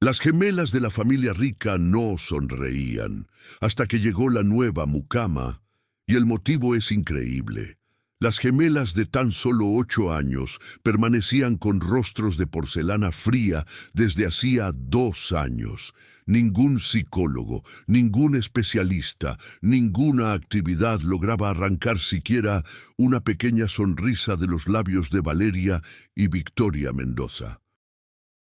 Las gemelas de la familia rica no sonreían, hasta que llegó la nueva mucama, y el motivo es increíble. Las gemelas de tan solo 8 años permanecían con rostros de porcelana fría desde hacía 2 años. Ningún psicólogo, ningún especialista, ninguna actividad lograba arrancar siquiera una pequeña sonrisa de los labios de Valeria y Victoria Mendoza.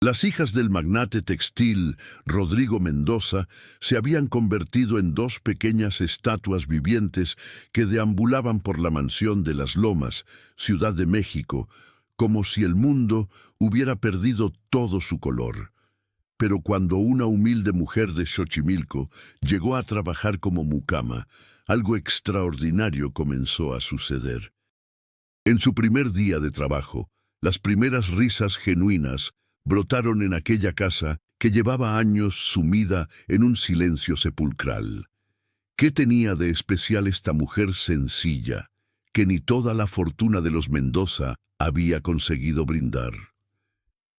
Las hijas del magnate textil Rodrigo Mendoza se habían convertido en 2 pequeñas estatuas vivientes que deambulaban por la mansión de Las Lomas, Ciudad de México, como si el mundo hubiera perdido todo su color. Pero cuando una humilde mujer de Xochimilco llegó a trabajar como mucama, algo extraordinario comenzó a suceder. En su primer día de trabajo, las primeras risas genuinas brotaron en aquella casa que llevaba años sumida en un silencio sepulcral. ¿Qué tenía de especial esta mujer sencilla, que ni toda la fortuna de los Mendoza había conseguido brindar?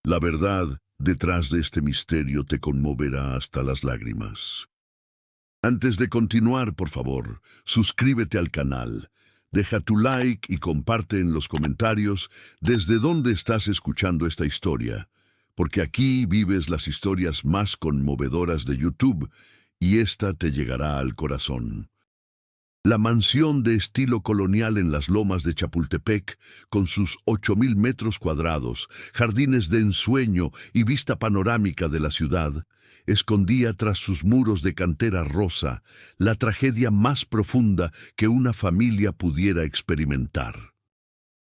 La verdad detrás de este misterio te conmoverá hasta las lágrimas. Antes de continuar, por favor, suscríbete al canal. Deja tu like y comparte en los comentarios desde dónde estás escuchando esta historia, porque aquí vives las historias más conmovedoras de YouTube y esta te llegará al corazón. La mansión de estilo colonial en las lomas de Chapultepec, con sus 8,000 metros cuadrados, jardines de ensueño y vista panorámica de la ciudad, escondía tras sus muros de cantera rosa la tragedia más profunda que una familia pudiera experimentar.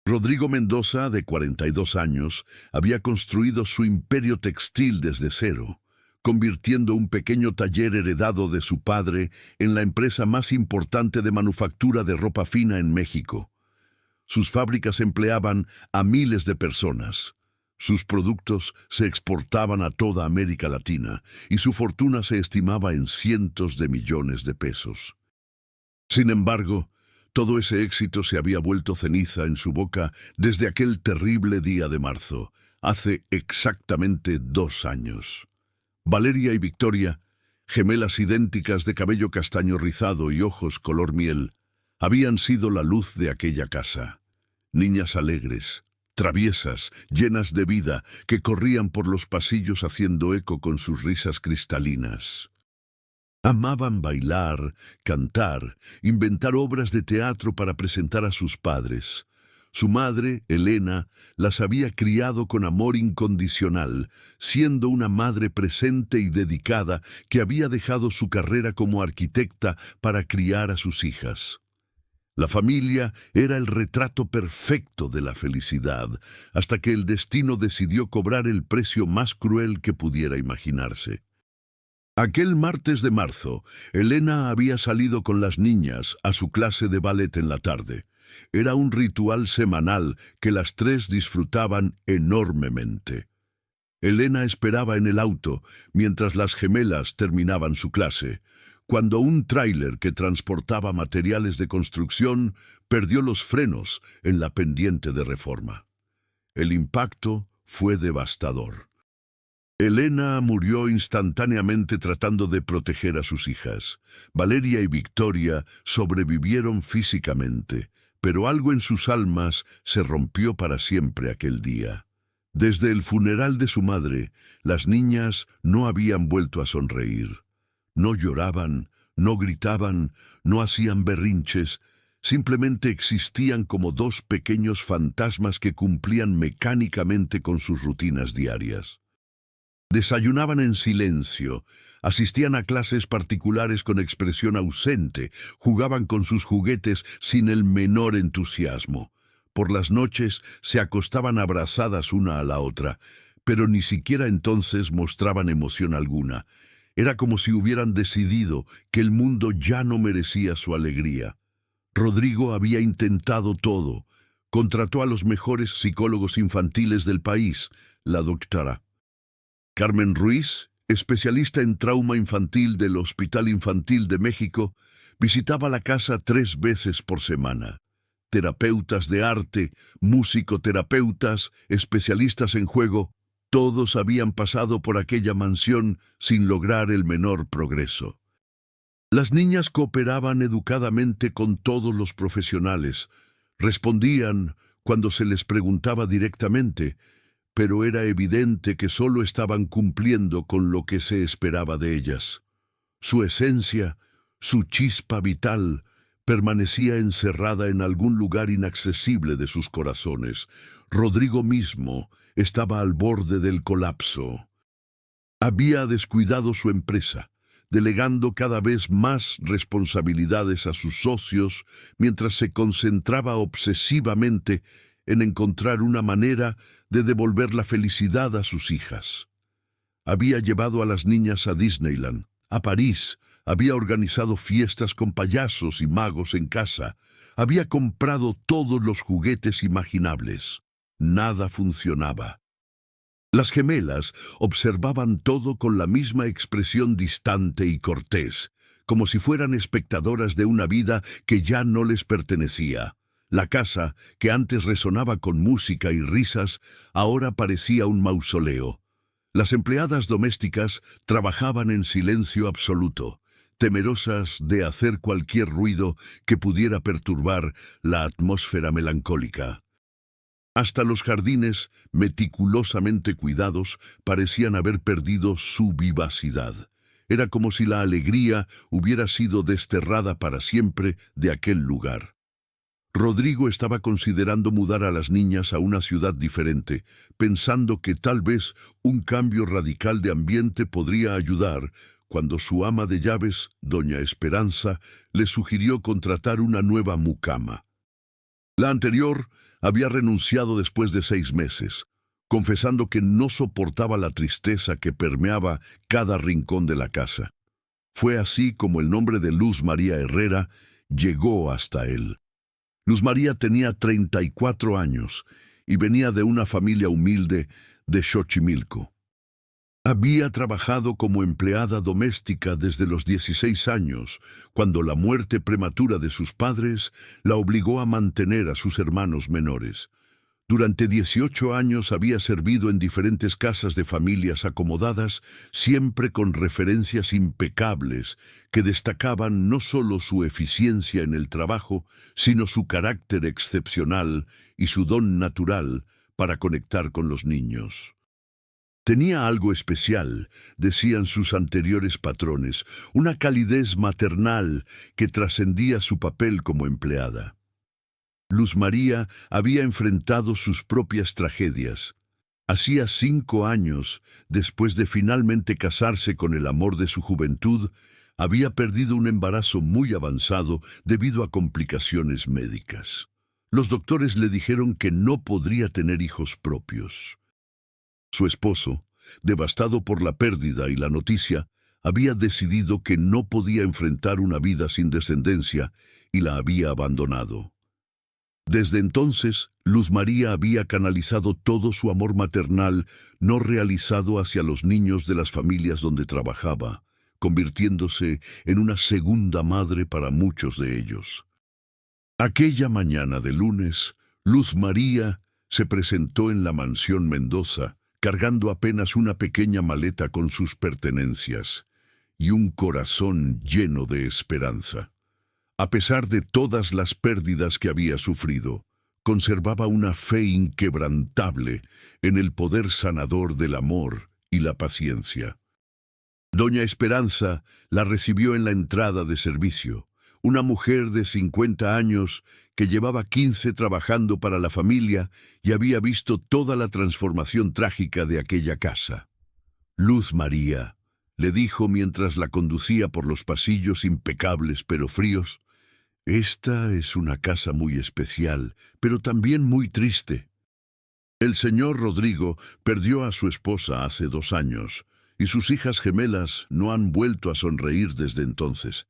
Rodrigo Mendoza, de 42 años, había construido su imperio textil desde cero, convirtiendo un pequeño taller heredado de su padre en la empresa más importante de manufactura de ropa fina en México. Sus fábricas empleaban a miles de personas. Sus productos se exportaban a toda América Latina y su fortuna se estimaba en cientos de millones de pesos. Sin embargo, todo ese éxito se había vuelto ceniza en su boca desde aquel terrible día de marzo, hace exactamente 2 años. Valeria y Victoria, gemelas idénticas de cabello castaño rizado y ojos color miel, habían sido la luz de aquella casa. Niñas alegres, traviesas, llenas de vida, que corrían por los pasillos haciendo eco con sus risas cristalinas. Amaban bailar, cantar, inventar obras de teatro para presentar a sus padres. Su madre, Elena, las había criado con amor incondicional, siendo una madre presente y dedicada que había dejado su carrera como arquitecta para criar a sus hijas. La familia era el retrato perfecto de la felicidad, hasta que el destino decidió cobrar el precio más cruel que pudiera imaginarse. Aquel martes de marzo, Elena había salido con las niñas a su clase de ballet en la tarde. Era un ritual semanal que las 3 disfrutaban enormemente. Elena esperaba en el auto mientras las gemelas terminaban su clase, cuando un tráiler que transportaba materiales de construcción perdió los frenos en la pendiente de Reforma. El impacto fue devastador. Elena murió instantáneamente tratando de proteger a sus hijas. Valeria y Victoria sobrevivieron físicamente, pero algo en sus almas se rompió para siempre aquel día. Desde el funeral de su madre, las niñas no habían vuelto a sonreír. No lloraban, no gritaban, no hacían berrinches, simplemente existían como 2 pequeños fantasmas que cumplían mecánicamente con sus rutinas diarias. Desayunaban en silencio, asistían a clases particulares con expresión ausente, jugaban con sus juguetes sin el menor entusiasmo. Por las noches se acostaban abrazadas una a la otra, pero ni siquiera entonces mostraban emoción alguna. Era como si hubieran decidido que el mundo ya no merecía su alegría. Rodrigo había intentado todo. Contrató a los mejores psicólogos infantiles del país, la doctora Carmen Ruiz, especialista en trauma infantil del Hospital Infantil de México, visitaba la casa 3 veces por semana. Terapeutas de arte, musicoterapeutas, especialistas en juego, Todos habían pasado por aquella mansión sin lograr el menor progreso. Las niñas cooperaban educadamente con todos los profesionales, respondían cuando se les preguntaba directamente, pero era evidente que solo estaban cumpliendo con lo que se esperaba de ellas. Su esencia, su chispa vital, permanecía encerrada en algún lugar inaccesible de sus corazones. Rodrigo mismo estaba al borde del colapso. Había descuidado su empresa, delegando cada vez más responsabilidades a sus socios, mientras se concentraba obsesivamente en encontrar una manera de devolver la felicidad a sus hijas. Había llevado a las niñas a Disneyland, a París, había organizado fiestas con payasos y magos en casa, había comprado todos los juguetes imaginables. Nada funcionaba. Las gemelas observaban todo con la misma expresión distante y cortés, como si fueran espectadoras de una vida que ya no les pertenecía. La casa, que antes resonaba con música y risas, ahora parecía un mausoleo. Las empleadas domésticas trabajaban en silencio absoluto, temerosas de hacer cualquier ruido que pudiera perturbar la atmósfera melancólica. Hasta los jardines, meticulosamente cuidados, parecían haber perdido su vivacidad. Era como si la alegría hubiera sido desterrada para siempre de aquel lugar. Rodrigo estaba considerando mudar a las niñas a una ciudad diferente, pensando que tal vez un cambio radical de ambiente podría ayudar, cuando su ama de llaves, doña Esperanza, le sugirió contratar una nueva mucama. La anterior había renunciado después de 6 meses, confesando que no soportaba la tristeza que permeaba cada rincón de la casa. Fue así como el nombre de Luz María Herrera llegó hasta él. Luz María tenía 34 años y venía de una familia humilde de Xochimilco. Había trabajado como empleada doméstica desde los 16 años, cuando la muerte prematura de sus padres la obligó a mantener a sus hermanos menores. Durante 18 años había servido en diferentes casas de familias acomodadas, siempre con referencias impecables que destacaban no solo su eficiencia en el trabajo, sino su carácter excepcional y su don natural para conectar con los niños. Tenía algo especial, decían sus anteriores patrones, una calidez maternal que trascendía su papel como empleada. Luz María había enfrentado sus propias tragedias. Hacía 5 años, después de finalmente casarse con el amor de su juventud, había perdido un embarazo muy avanzado debido a complicaciones médicas. Los doctores le dijeron que no podría tener hijos propios. Su esposo, devastado por la pérdida y la noticia, había decidido que no podía enfrentar una vida sin descendencia y la había abandonado. Desde entonces, Luz María había canalizado todo su amor maternal no realizado hacia los niños de las familias donde trabajaba, convirtiéndose en una segunda madre para muchos de ellos. Aquella mañana de lunes, Luz María se presentó en la mansión Mendoza, cargando apenas una pequeña maleta con sus pertenencias y un corazón lleno de esperanza. A pesar de todas las pérdidas que había sufrido, conservaba una fe inquebrantable en el poder sanador del amor y la paciencia. Doña Esperanza la recibió en la entrada de servicio, una mujer de 50 años que llevaba 15 trabajando para la familia y había visto toda la transformación trágica de aquella casa. Luz María, le dijo mientras la conducía por los pasillos impecables pero fríos, esta es una casa muy especial, pero también muy triste. El señor Rodrigo perdió a su esposa hace 2 años, y sus hijas gemelas no han vuelto a sonreír desde entonces.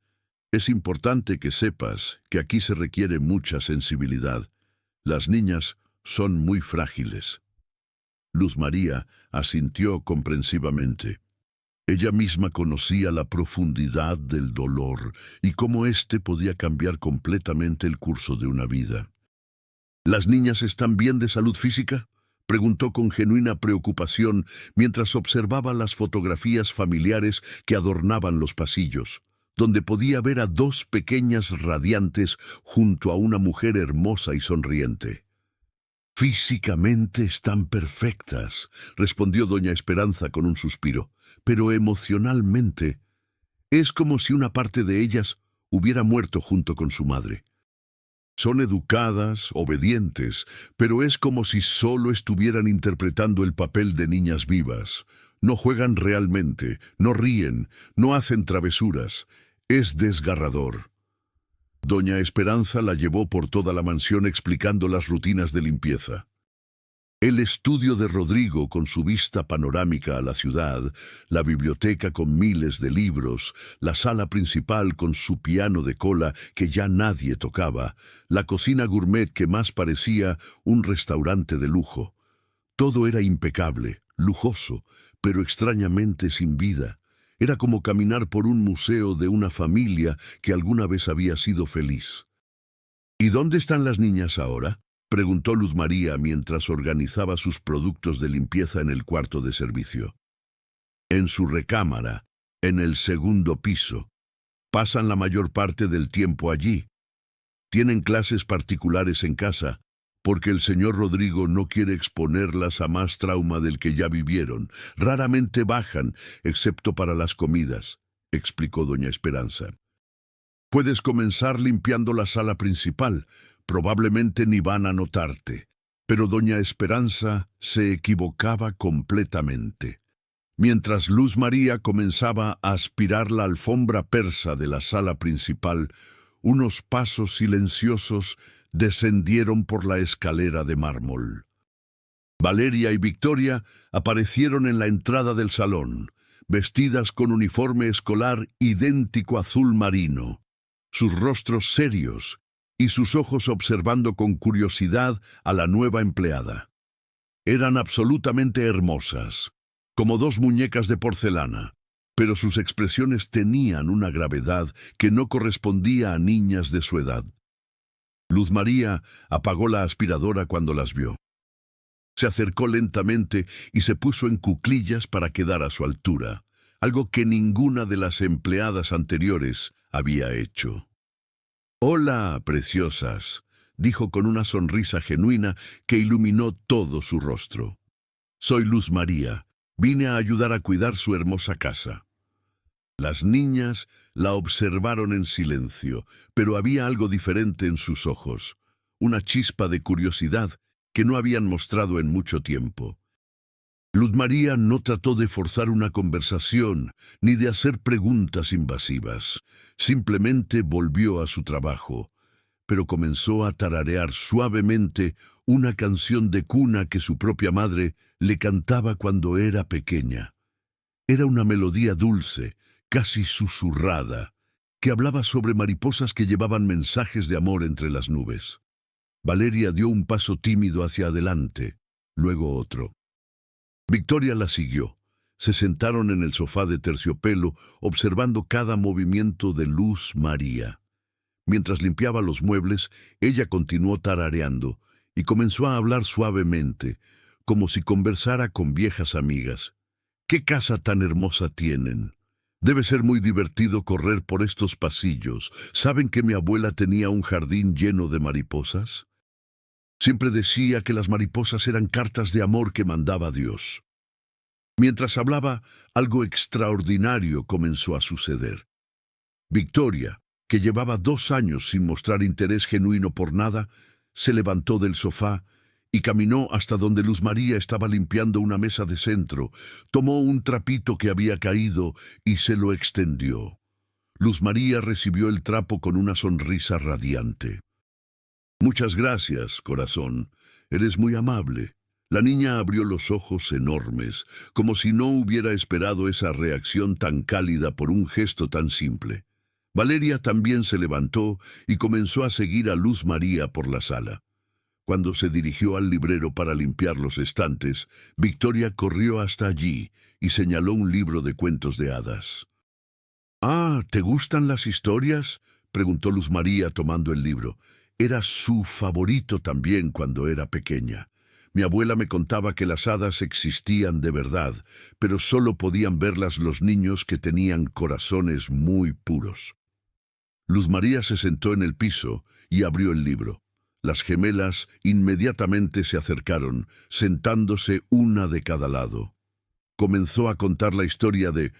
Es importante que sepas que aquí se requiere mucha sensibilidad. Las niñas son muy frágiles. Luz María asintió comprensivamente. Ella misma conocía la profundidad del dolor y cómo éste podía cambiar completamente el curso de una vida. ¿Las niñas están bien de salud física?, Preguntó con genuina preocupación mientras observaba las fotografías familiares que adornaban los pasillos, donde podía ver a dos pequeñas radiantes junto a una mujer hermosa y sonriente. «Físicamente están perfectas», respondió doña Esperanza con un suspiro, «pero emocionalmente es como si una parte de ellas hubiera muerto junto con su madre. Son educadas, obedientes, pero es como si solo estuvieran interpretando el papel de niñas vivas. No juegan realmente, no ríen, no hacen travesuras. Es desgarrador». Doña Esperanza la llevó por toda la mansión explicando las rutinas de limpieza. El estudio de Rodrigo con su vista panorámica a la ciudad, la biblioteca con miles de libros, la sala principal con su piano de cola que ya nadie tocaba, la cocina gourmet que más parecía un restaurante de lujo. Todo era impecable, lujoso, pero extrañamente sin vida. Era como caminar por un museo de una familia que alguna vez había sido feliz. «¿Y dónde están las niñas ahora?», preguntó Luz María mientras organizaba sus productos de limpieza en el cuarto de servicio. «En su recámara, en el segundo piso. Pasan la mayor parte del tiempo allí. Tienen clases particulares en casa, porque el señor Rodrigo no quiere exponerlas a más trauma del que ya vivieron. Raramente bajan, excepto para las comidas», explicó doña Esperanza. «Puedes comenzar limpiando la sala principal. Probablemente ni van a notarte». Pero doña Esperanza se equivocaba completamente. Mientras Luz María comenzaba a aspirar la alfombra persa de la sala principal, unos pasos silenciosos descendieron por la escalera de mármol. Valeria y Victoria aparecieron en la entrada del salón, vestidas con uniforme escolar idéntico azul marino, sus rostros serios y sus ojos observando con curiosidad a la nueva empleada. Eran absolutamente hermosas, como dos muñecas de porcelana, pero sus expresiones tenían una gravedad que no correspondía a niñas de su edad. Luz María apagó la aspiradora cuando las vio. Se acercó lentamente y se puso en cuclillas para quedar a su altura, algo que ninguna de las empleadas anteriores había hecho. «Hola, preciosas», dijo con una sonrisa genuina que iluminó todo su rostro. «Soy Luz María. Vine a ayudar a cuidar su hermosa casa». Las niñas la observaron en silencio, pero había algo diferente en sus ojos, una chispa de curiosidad que no habían mostrado en mucho tiempo. Luz María no trató de forzar una conversación ni de hacer preguntas invasivas. Simplemente volvió a su trabajo, pero comenzó a tararear suavemente una canción de cuna que su propia madre le cantaba cuando era pequeña. Era una melodía dulce, casi susurrada, que hablaba sobre mariposas que llevaban mensajes de amor entre las nubes. Valeria dio un paso tímido hacia adelante, luego otro. Victoria la siguió. Se sentaron en el sofá de terciopelo, observando cada movimiento de Luz María. Mientras limpiaba los muebles, ella continuó tarareando y comenzó a hablar suavemente, como si conversara con viejas amigas. «¿Qué casa tan hermosa tienen? Debe ser muy divertido correr por estos pasillos. ¿Saben que mi abuela tenía un jardín lleno de mariposas? Siempre decía que las mariposas eran cartas de amor que mandaba Dios». Mientras hablaba, algo extraordinario comenzó a suceder. Victoria, que llevaba 2 años sin mostrar interés genuino por nada, se levantó del sofá y caminó hasta donde Luz María estaba limpiando una mesa de centro. Tomó un trapito que había caído y se lo extendió. Luz María recibió el trapo con una sonrisa radiante. «Muchas gracias, corazón. Eres muy amable». La niña abrió los ojos enormes, como si no hubiera esperado esa reacción tan cálida por un gesto tan simple. Valeria también se levantó y comenzó a seguir a Luz María por la sala. Cuando se dirigió al librero para limpiar los estantes, Victoria corrió hasta allí y señaló un libro de cuentos de hadas. «Ah, ¿te gustan las historias?», preguntó Luz María tomando el libro. Era su favorito también cuando era pequeña. Mi abuela me contaba que las hadas existían de verdad, pero solo podían verlas los niños que tenían corazones muy puros. Luz María se sentó en el piso y abrió el libro. Las gemelas inmediatamente se acercaron, sentándose una de cada lado. Comenzó a contar la historia de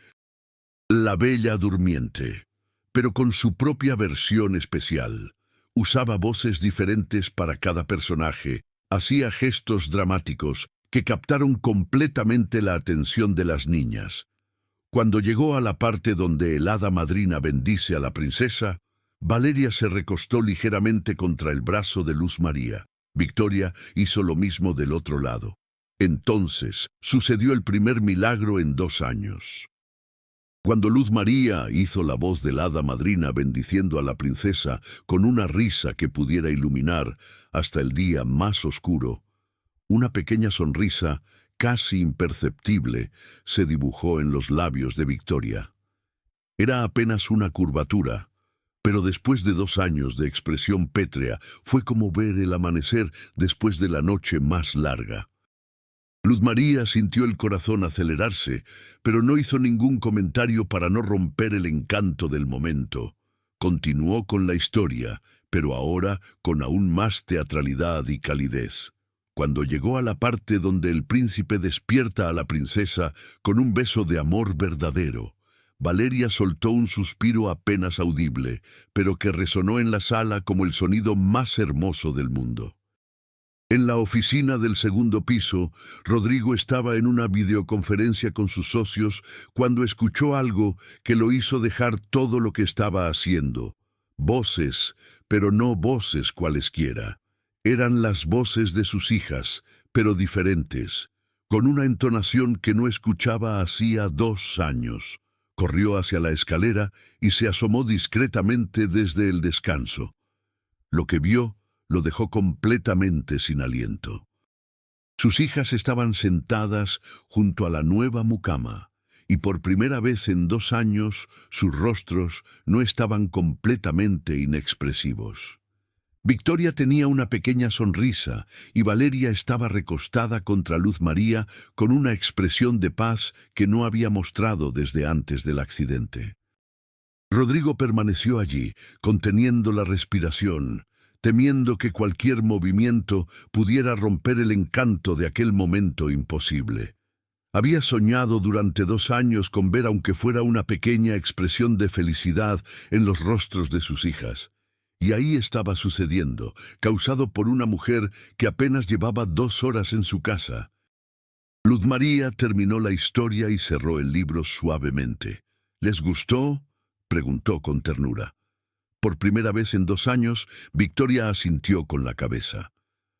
La Bella Durmiente, pero con su propia versión especial. Usaba voces diferentes para cada personaje, hacía gestos dramáticos que captaron completamente la atención de las niñas. Cuando llegó a la parte donde el hada madrina bendice a la princesa, Valeria se recostó ligeramente contra el brazo de Luz María. Victoria hizo lo mismo del otro lado. Entonces sucedió el primer milagro en 2 años. Cuando Luz María hizo la voz del hada madrina bendiciendo a la princesa con una risa que pudiera iluminar hasta el día más oscuro, una pequeña sonrisa, casi imperceptible, se dibujó en los labios de Victoria. Era apenas una curvatura, pero después de 2 años de expresión pétrea, fue como ver el amanecer después de la noche más larga. Luz María sintió el corazón acelerarse, pero no hizo ningún comentario para no romper el encanto del momento. Continuó con la historia, pero ahora con aún más teatralidad y calidez. Cuando llegó a la parte donde el príncipe despierta a la princesa con un beso de amor verdadero, Valeria soltó un suspiro apenas audible, pero que resonó en la sala como el sonido más hermoso del mundo. En la oficina del segundo piso, Rodrigo estaba en una videoconferencia con sus socios cuando escuchó algo que lo hizo dejar todo lo que estaba haciendo. Voces, pero no voces cualesquiera. Eran las voces de sus hijas, pero diferentes, con una entonación que no escuchaba hacía 2 años. Corrió hacia la escalera y se asomó discretamente desde el descanso. Lo que vio lo dejó completamente sin aliento. Sus hijas estaban sentadas junto a la nueva mucama, y por primera vez en 2 años sus rostros no estaban completamente inexpresivos. Victoria tenía una pequeña sonrisa y Valeria estaba recostada contra Luz María con una expresión de paz que no había mostrado desde antes del accidente. Rodrigo permaneció allí, conteniendo la respiración, temiendo que cualquier movimiento pudiera romper el encanto de aquel momento imposible. Había soñado durante 2 años con ver aunque fuera una pequeña expresión de felicidad en los rostros de sus hijas. Y ahí estaba sucediendo, causado por una mujer que apenas llevaba 2 horas en su casa. Luz María terminó la historia y cerró el libro suavemente. ¿Les gustó?, preguntó con ternura. Por primera vez en 2 años, Victoria asintió con la cabeza.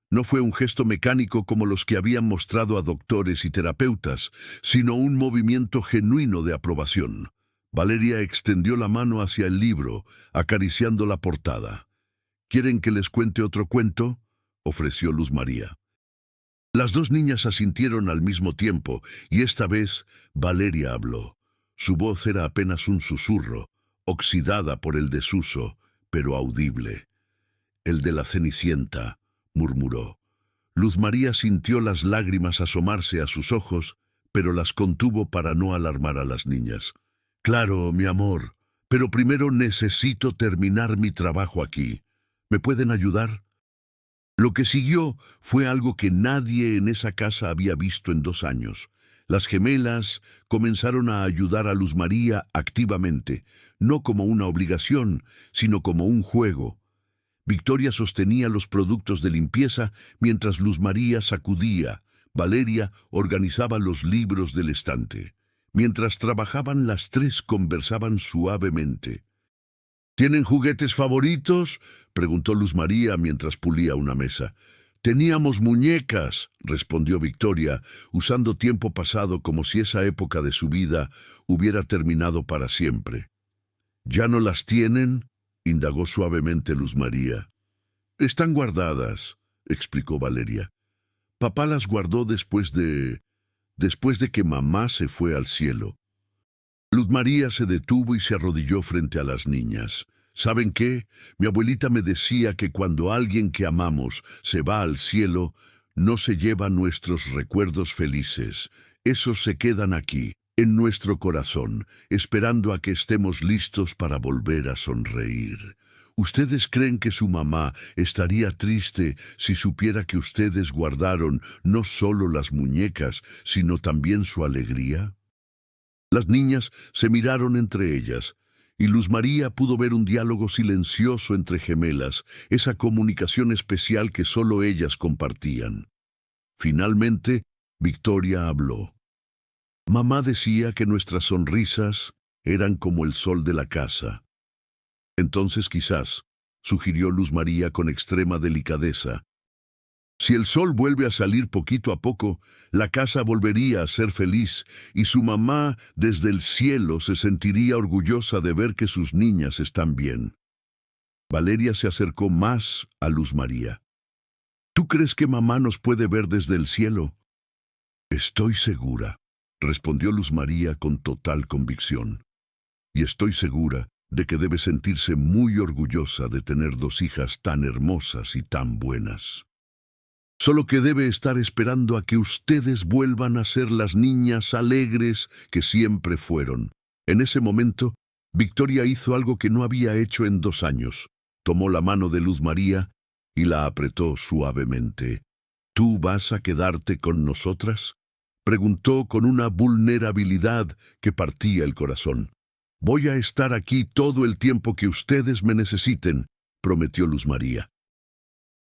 No fue un gesto mecánico como los que habían mostrado a doctores y terapeutas, sino un movimiento genuino de aprobación. Valeria extendió la mano hacia el libro, acariciando la portada. ¿Quieren que les cuente otro cuento?, ofreció Luz María. Las 2 niñas asintieron al mismo tiempo, y esta vez Valeria habló. Su voz era apenas un susurro, oxidada por el desuso, pero audible. «El de la Cenicienta», murmuró. Luz María sintió las lágrimas asomarse a sus ojos, pero las contuvo para no alarmar a las niñas. «Claro, mi amor, pero primero necesito terminar mi trabajo aquí. ¿Me pueden ayudar?». Lo que siguió fue algo que nadie en esa casa había visto en 2 años. Las gemelas comenzaron a ayudar a Luz María activamente, no como una obligación, sino como un juego. Victoria sostenía los productos de limpieza mientras Luz María sacudía. Valeria organizaba los libros del estante. Mientras trabajaban, las 3 conversaban suavemente. «¿Tienen juguetes favoritos?», preguntó Luz María mientras pulía una mesa. «Teníamos muñecas», respondió Victoria, usando tiempo pasado como si esa época de su vida hubiera terminado para siempre. «¿Ya no las tienen?», indagó suavemente Luz María. «Están guardadas», explicó Valeria. «Papá las guardó después de que mamá se fue al cielo». Luz María se detuvo y se arrodilló frente a las niñas. «¿Saben qué? Mi abuelita me decía que cuando alguien que amamos se va al cielo, no se lleva nuestros recuerdos felices. Esos se quedan aquí, en nuestro corazón, esperando a que estemos listos para volver a sonreír. ¿Ustedes creen que su mamá estaría triste si supiera que ustedes guardaron no solo las muñecas, sino también su alegría? Las niñas se miraron entre ellas, y Luz María pudo ver un diálogo silencioso entre gemelas, esa comunicación especial que solo ellas compartían. Finalmente, Victoria habló. Mamá decía que nuestras sonrisas eran como el sol de la casa. Entonces quizás, sugirió Luz María con extrema delicadeza, si el sol vuelve a salir poquito a poco, la casa volvería a ser feliz y su mamá desde el cielo se sentiría orgullosa de ver que sus niñas están bien. Valeria se acercó más a Luz María. ¿Tú crees que mamá nos puede ver desde el cielo? Estoy segura, respondió Luz María con total convicción. Y estoy segura de que debe sentirse muy orgullosa de tener dos hijas tan hermosas y tan buenas. Solo que debe estar esperando a que ustedes vuelvan a ser las niñas alegres que siempre fueron. En ese momento, Victoria hizo algo que no había hecho en 2 años. Tomó la mano de Luz María y la apretó suavemente. ¿Tú vas a quedarte con nosotras?, preguntó con una vulnerabilidad que partía el corazón. Voy a estar aquí todo el tiempo que ustedes me necesiten, prometió Luz María.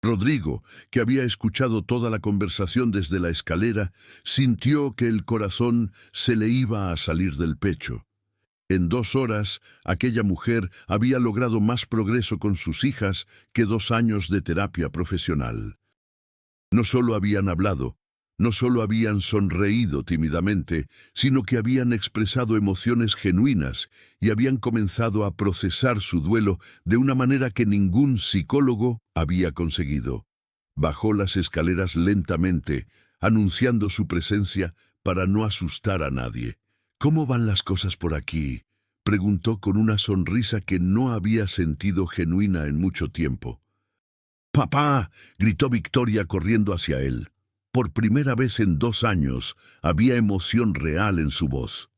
Rodrigo, que había escuchado toda la conversación desde la escalera, sintió que el corazón se le iba a salir del pecho. En 2 horas, aquella mujer había logrado más progreso con sus hijas que 2 años de terapia profesional. No solo habían hablado, no solo habían sonreído tímidamente, sino que habían expresado emociones genuinas y habían comenzado a procesar su duelo de una manera que ningún psicólogo había conseguido. Bajó las escaleras lentamente, anunciando su presencia para no asustar a nadie. ¿Cómo van las cosas por aquí?, preguntó con una sonrisa que no había sentido genuina en mucho tiempo. ¡Papá!, gritó Victoria corriendo hacia él. Por primera vez en 2 años había emoción real en su voz.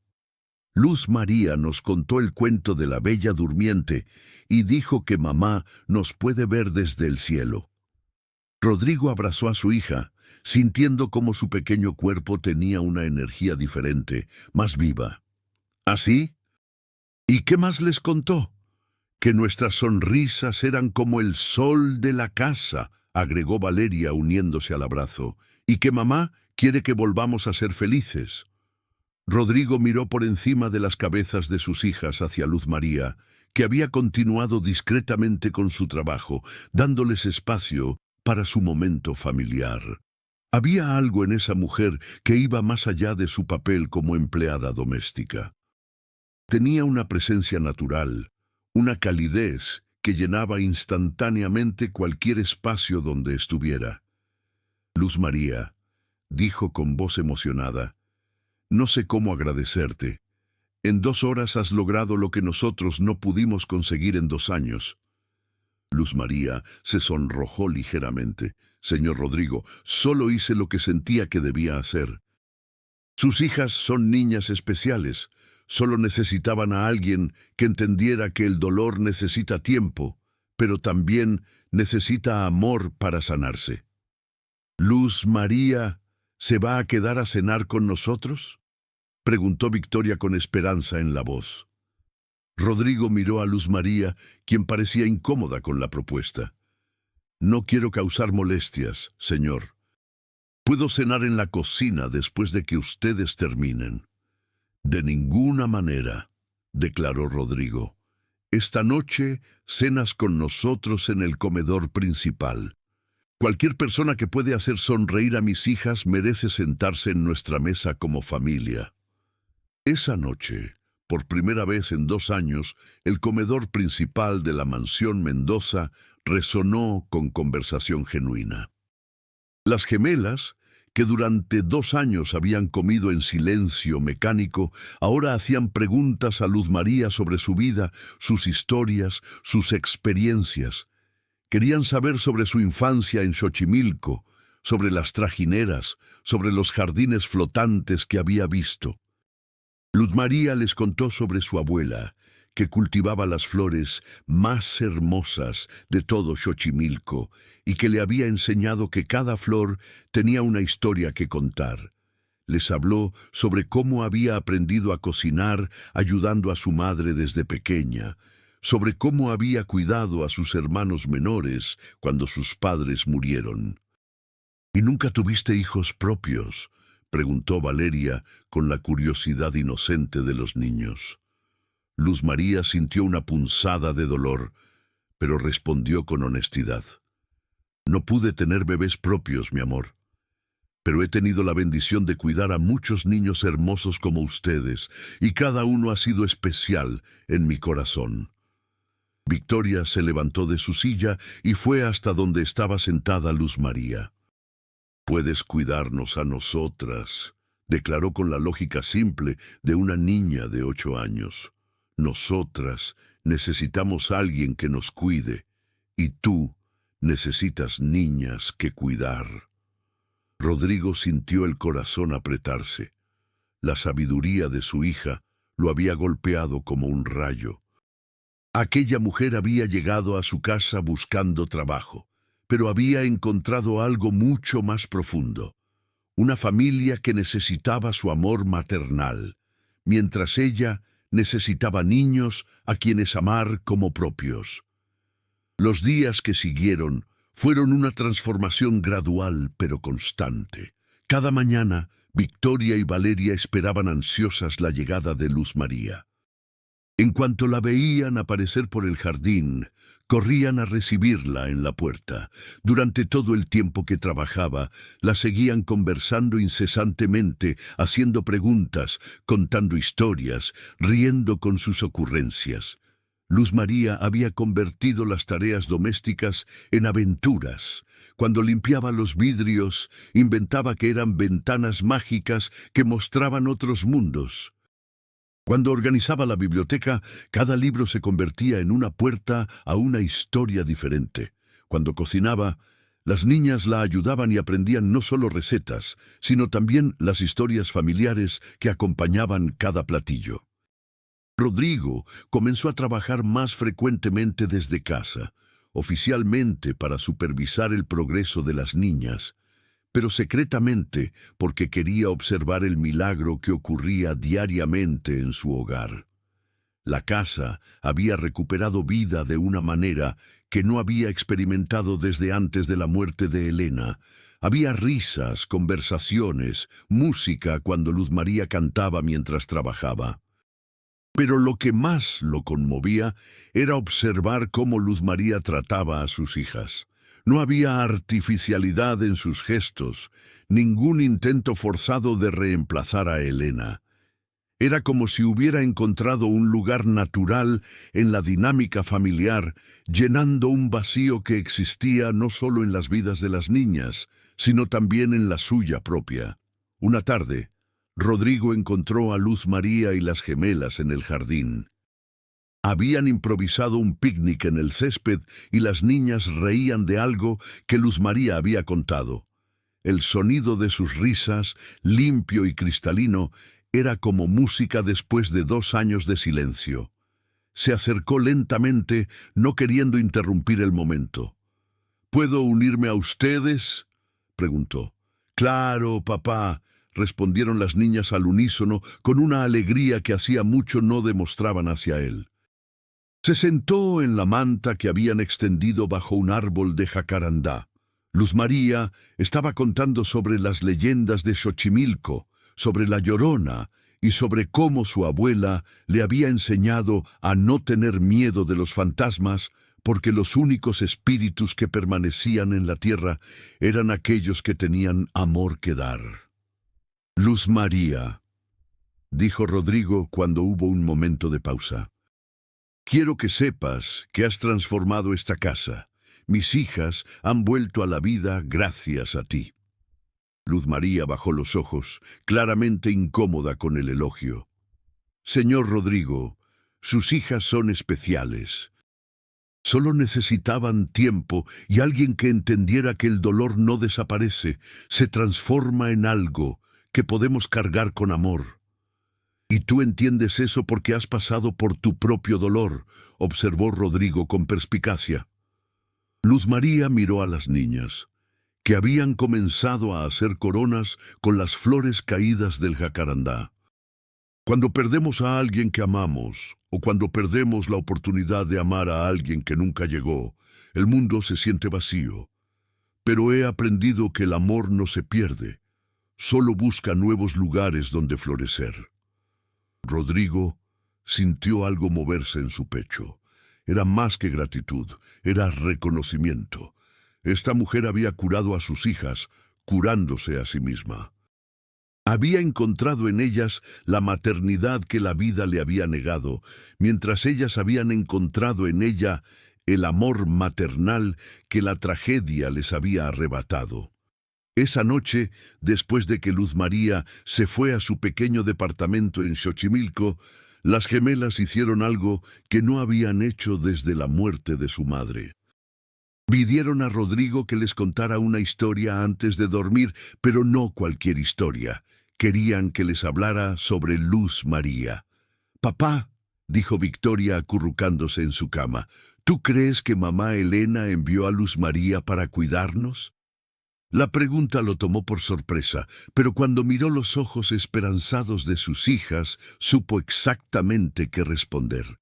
Luz María nos contó el cuento de la Bella Durmiente y dijo que mamá nos puede ver desde el cielo. Rodrigo abrazó a su hija, sintiendo cómo su pequeño cuerpo tenía una energía diferente, más viva. ¿Así? ¿Y qué más les contó? Que nuestras sonrisas eran como el sol de la casa, agregó Valeria uniéndose al abrazo, y que mamá quiere que volvamos a ser felices. Rodrigo miró por encima de las cabezas de sus hijas hacia Luz María, que había continuado discretamente con su trabajo, dándoles espacio para su momento familiar. Había algo en esa mujer que iba más allá de su papel como empleada doméstica. Tenía una presencia natural, una calidez que llenaba instantáneamente cualquier espacio donde estuviera. Luz María, dijo con voz emocionada, no sé cómo agradecerte. En 2 horas has logrado lo que nosotros no pudimos conseguir en 2 años. Luz María se sonrojó ligeramente. Señor Rodrigo, solo hice lo que sentía que debía hacer. Sus hijas son niñas especiales. Solo necesitaban a alguien que entendiera que el dolor necesita tiempo, pero también necesita amor para sanarse. ¿Luz María se va a quedar a cenar con nosotros?, preguntó Victoria con esperanza en la voz. Rodrigo miró a Luz María, quien parecía incómoda con la propuesta. No quiero causar molestias, señor. Puedo cenar en la cocina después de que ustedes terminen. De ninguna manera, declaró Rodrigo. Esta noche cenas con nosotros en el comedor principal. Cualquier persona que puede hacer sonreír a mis hijas merece sentarse en nuestra mesa como familia. Esa noche, por primera vez en 2 años, el comedor principal de la mansión Mendoza resonó con conversación genuina. Las gemelas, que durante 2 años habían comido en silencio mecánico, ahora hacían preguntas a Luz María sobre su vida, sus historias, sus experiencias. Querían saber sobre su infancia en Xochimilco, sobre las trajineras, sobre los jardines flotantes que había visto. Luz María les contó sobre su abuela, que cultivaba las flores más hermosas de todo Xochimilco y que le había enseñado que cada flor tenía una historia que contar. Les habló sobre cómo había aprendido a cocinar ayudando a su madre desde pequeña, sobre cómo había cuidado a sus hermanos menores cuando sus padres murieron. ¿Y nunca tuviste hijos propios?, preguntó Valeria con la curiosidad inocente de los niños. Luz María sintió una punzada de dolor, pero respondió con honestidad. No pude tener bebés propios, mi amor, pero he tenido la bendición de cuidar a muchos niños hermosos como ustedes, y cada uno ha sido especial en mi corazón. Victoria se levantó de su silla y fue hasta donde estaba sentada Luz María. Puedes cuidarnos a nosotras, declaró con la lógica simple de una niña de 8 años. Nosotras necesitamos a alguien que nos cuide, y tú necesitas niñas que cuidar. Rodrigo sintió el corazón apretarse. La sabiduría de su hija lo había golpeado como un rayo. Aquella mujer había llegado a su casa buscando trabajo, pero había encontrado algo mucho más profundo. Una familia que necesitaba su amor maternal, mientras ella necesitaba niños a quienes amar como propios. Los días que siguieron fueron una transformación gradual pero constante. Cada mañana, Victoria y Valeria esperaban ansiosas la llegada de Luz María. En cuanto la veían aparecer por el jardín, corrían a recibirla en la puerta. Durante todo el tiempo que trabajaba, la seguían conversando incesantemente, haciendo preguntas, contando historias, riendo con sus ocurrencias. Luz María había convertido las tareas domésticas en aventuras. Cuando limpiaba los vidrios, inventaba que eran ventanas mágicas que mostraban otros mundos. Cuando organizaba la biblioteca, cada libro se convertía en una puerta a una historia diferente. Cuando cocinaba, las niñas la ayudaban y aprendían no solo recetas, sino también las historias familiares que acompañaban cada platillo. Rodrigo comenzó a trabajar más frecuentemente desde casa, oficialmente para supervisar el progreso de las niñas, pero secretamente porque quería observar el milagro que ocurría diariamente en su hogar. La casa había recuperado vida de una manera que no había experimentado desde antes de la muerte de Elena. Había risas, conversaciones, música cuando Luz María cantaba mientras trabajaba. Pero lo que más lo conmovía era observar cómo Luz María trataba a sus hijas. No había artificialidad en sus gestos, ningún intento forzado de reemplazar a Elena. Era como si hubiera encontrado un lugar natural en la dinámica familiar, llenando un vacío que existía no solo en las vidas de las niñas, sino también en la suya propia. Una tarde, Rodrigo encontró a Luz María y las gemelas en el jardín. Habían improvisado un picnic en el césped y las niñas reían de algo que Luz María había contado. El sonido de sus risas, limpio y cristalino, era como música después de 2 años de silencio. Se acercó lentamente, no queriendo interrumpir el momento. ¿Puedo unirme a ustedes?, preguntó. «Claro, papá», respondieron las niñas al unísono con una alegría que hacía mucho no demostraban hacia él. Se sentó en la manta que habían extendido bajo un árbol de jacarandá. Luz María estaba contando sobre las leyendas de Xochimilco, sobre la Llorona y sobre cómo su abuela le había enseñado a no tener miedo de los fantasmas porque los únicos espíritus que permanecían en la tierra eran aquellos que tenían amor que dar. «Luz María», dijo Rodrigo cuando hubo un momento de pausa, «quiero que sepas que has transformado esta casa. Mis hijas han vuelto a la vida gracias a ti». Luz María bajó los ojos, claramente incómoda con el elogio. «Señor Rodrigo, sus hijas son especiales. Solo necesitaban tiempo y alguien que entendiera que el dolor no desaparece, se transforma en algo que podemos cargar con amor. Y tú entiendes eso porque has pasado por tu propio dolor, observó Rodrigo con perspicacia. Luz María miró a las niñas, que habían comenzado a hacer coronas con las flores caídas del jacarandá. Cuando perdemos a alguien que amamos, o cuando perdemos la oportunidad de amar a alguien que nunca llegó, el mundo se siente vacío. Pero he aprendido que el amor no se pierde, solo busca nuevos lugares donde florecer. Rodrigo sintió algo moverse en su pecho. Era más que gratitud, era reconocimiento. Esta mujer había curado a sus hijas, curándose a sí misma. Había encontrado en ellas la maternidad que la vida le había negado, mientras ellas habían encontrado en ella el amor maternal que la tragedia les había arrebatado. Esa noche, después de que Luz María se fue a su pequeño departamento en Xochimilco, las gemelas hicieron algo que no habían hecho desde la muerte de su madre. Pidieron a Rodrigo que les contara una historia antes de dormir, pero no cualquier historia. Querían que les hablara sobre Luz María. «Papá», dijo Victoria acurrucándose en su cama, «¿tú crees que mamá Elena envió a Luz María para cuidarnos?» La pregunta lo tomó por sorpresa, pero cuando miró los ojos esperanzados de sus hijas, supo exactamente qué responder.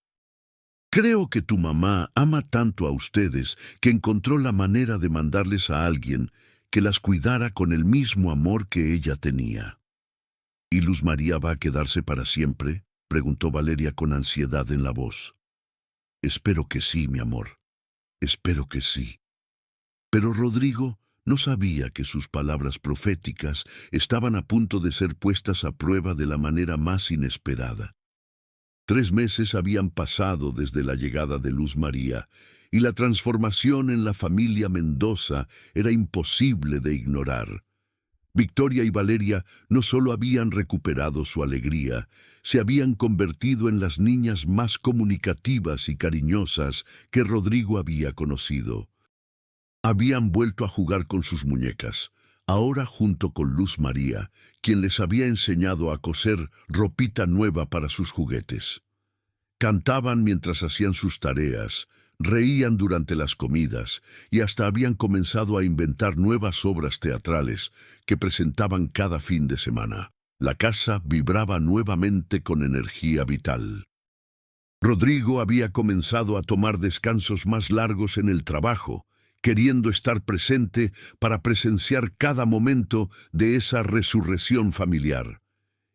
«Creo que tu mamá ama tanto a ustedes que encontró la manera de mandarles a alguien que las cuidara con el mismo amor que ella tenía». «¿Y Luz María va a quedarse para siempre?», preguntó Valeria con ansiedad en la voz. «Espero que sí, mi amor. Espero que sí». Pero Rodrigo no sabía que sus palabras proféticas estaban a punto de ser puestas a prueba de la manera más inesperada. 3 meses habían pasado desde la llegada de Luz María, y la transformación en la familia Mendoza era imposible de ignorar. Victoria y Valeria no solo habían recuperado su alegría, se habían convertido en las niñas más comunicativas y cariñosas que Rodrigo había conocido. Habían vuelto a jugar con sus muñecas, ahora junto con Luz María, quien les había enseñado a coser ropita nueva para sus juguetes. Cantaban mientras hacían sus tareas, reían durante las comidas y hasta habían comenzado a inventar nuevas obras teatrales que presentaban cada fin de semana. La casa vibraba nuevamente con energía vital. Rodrigo había comenzado a tomar descansos más largos en el trabajo, queriendo estar presente para presenciar cada momento de esa resurrección familiar.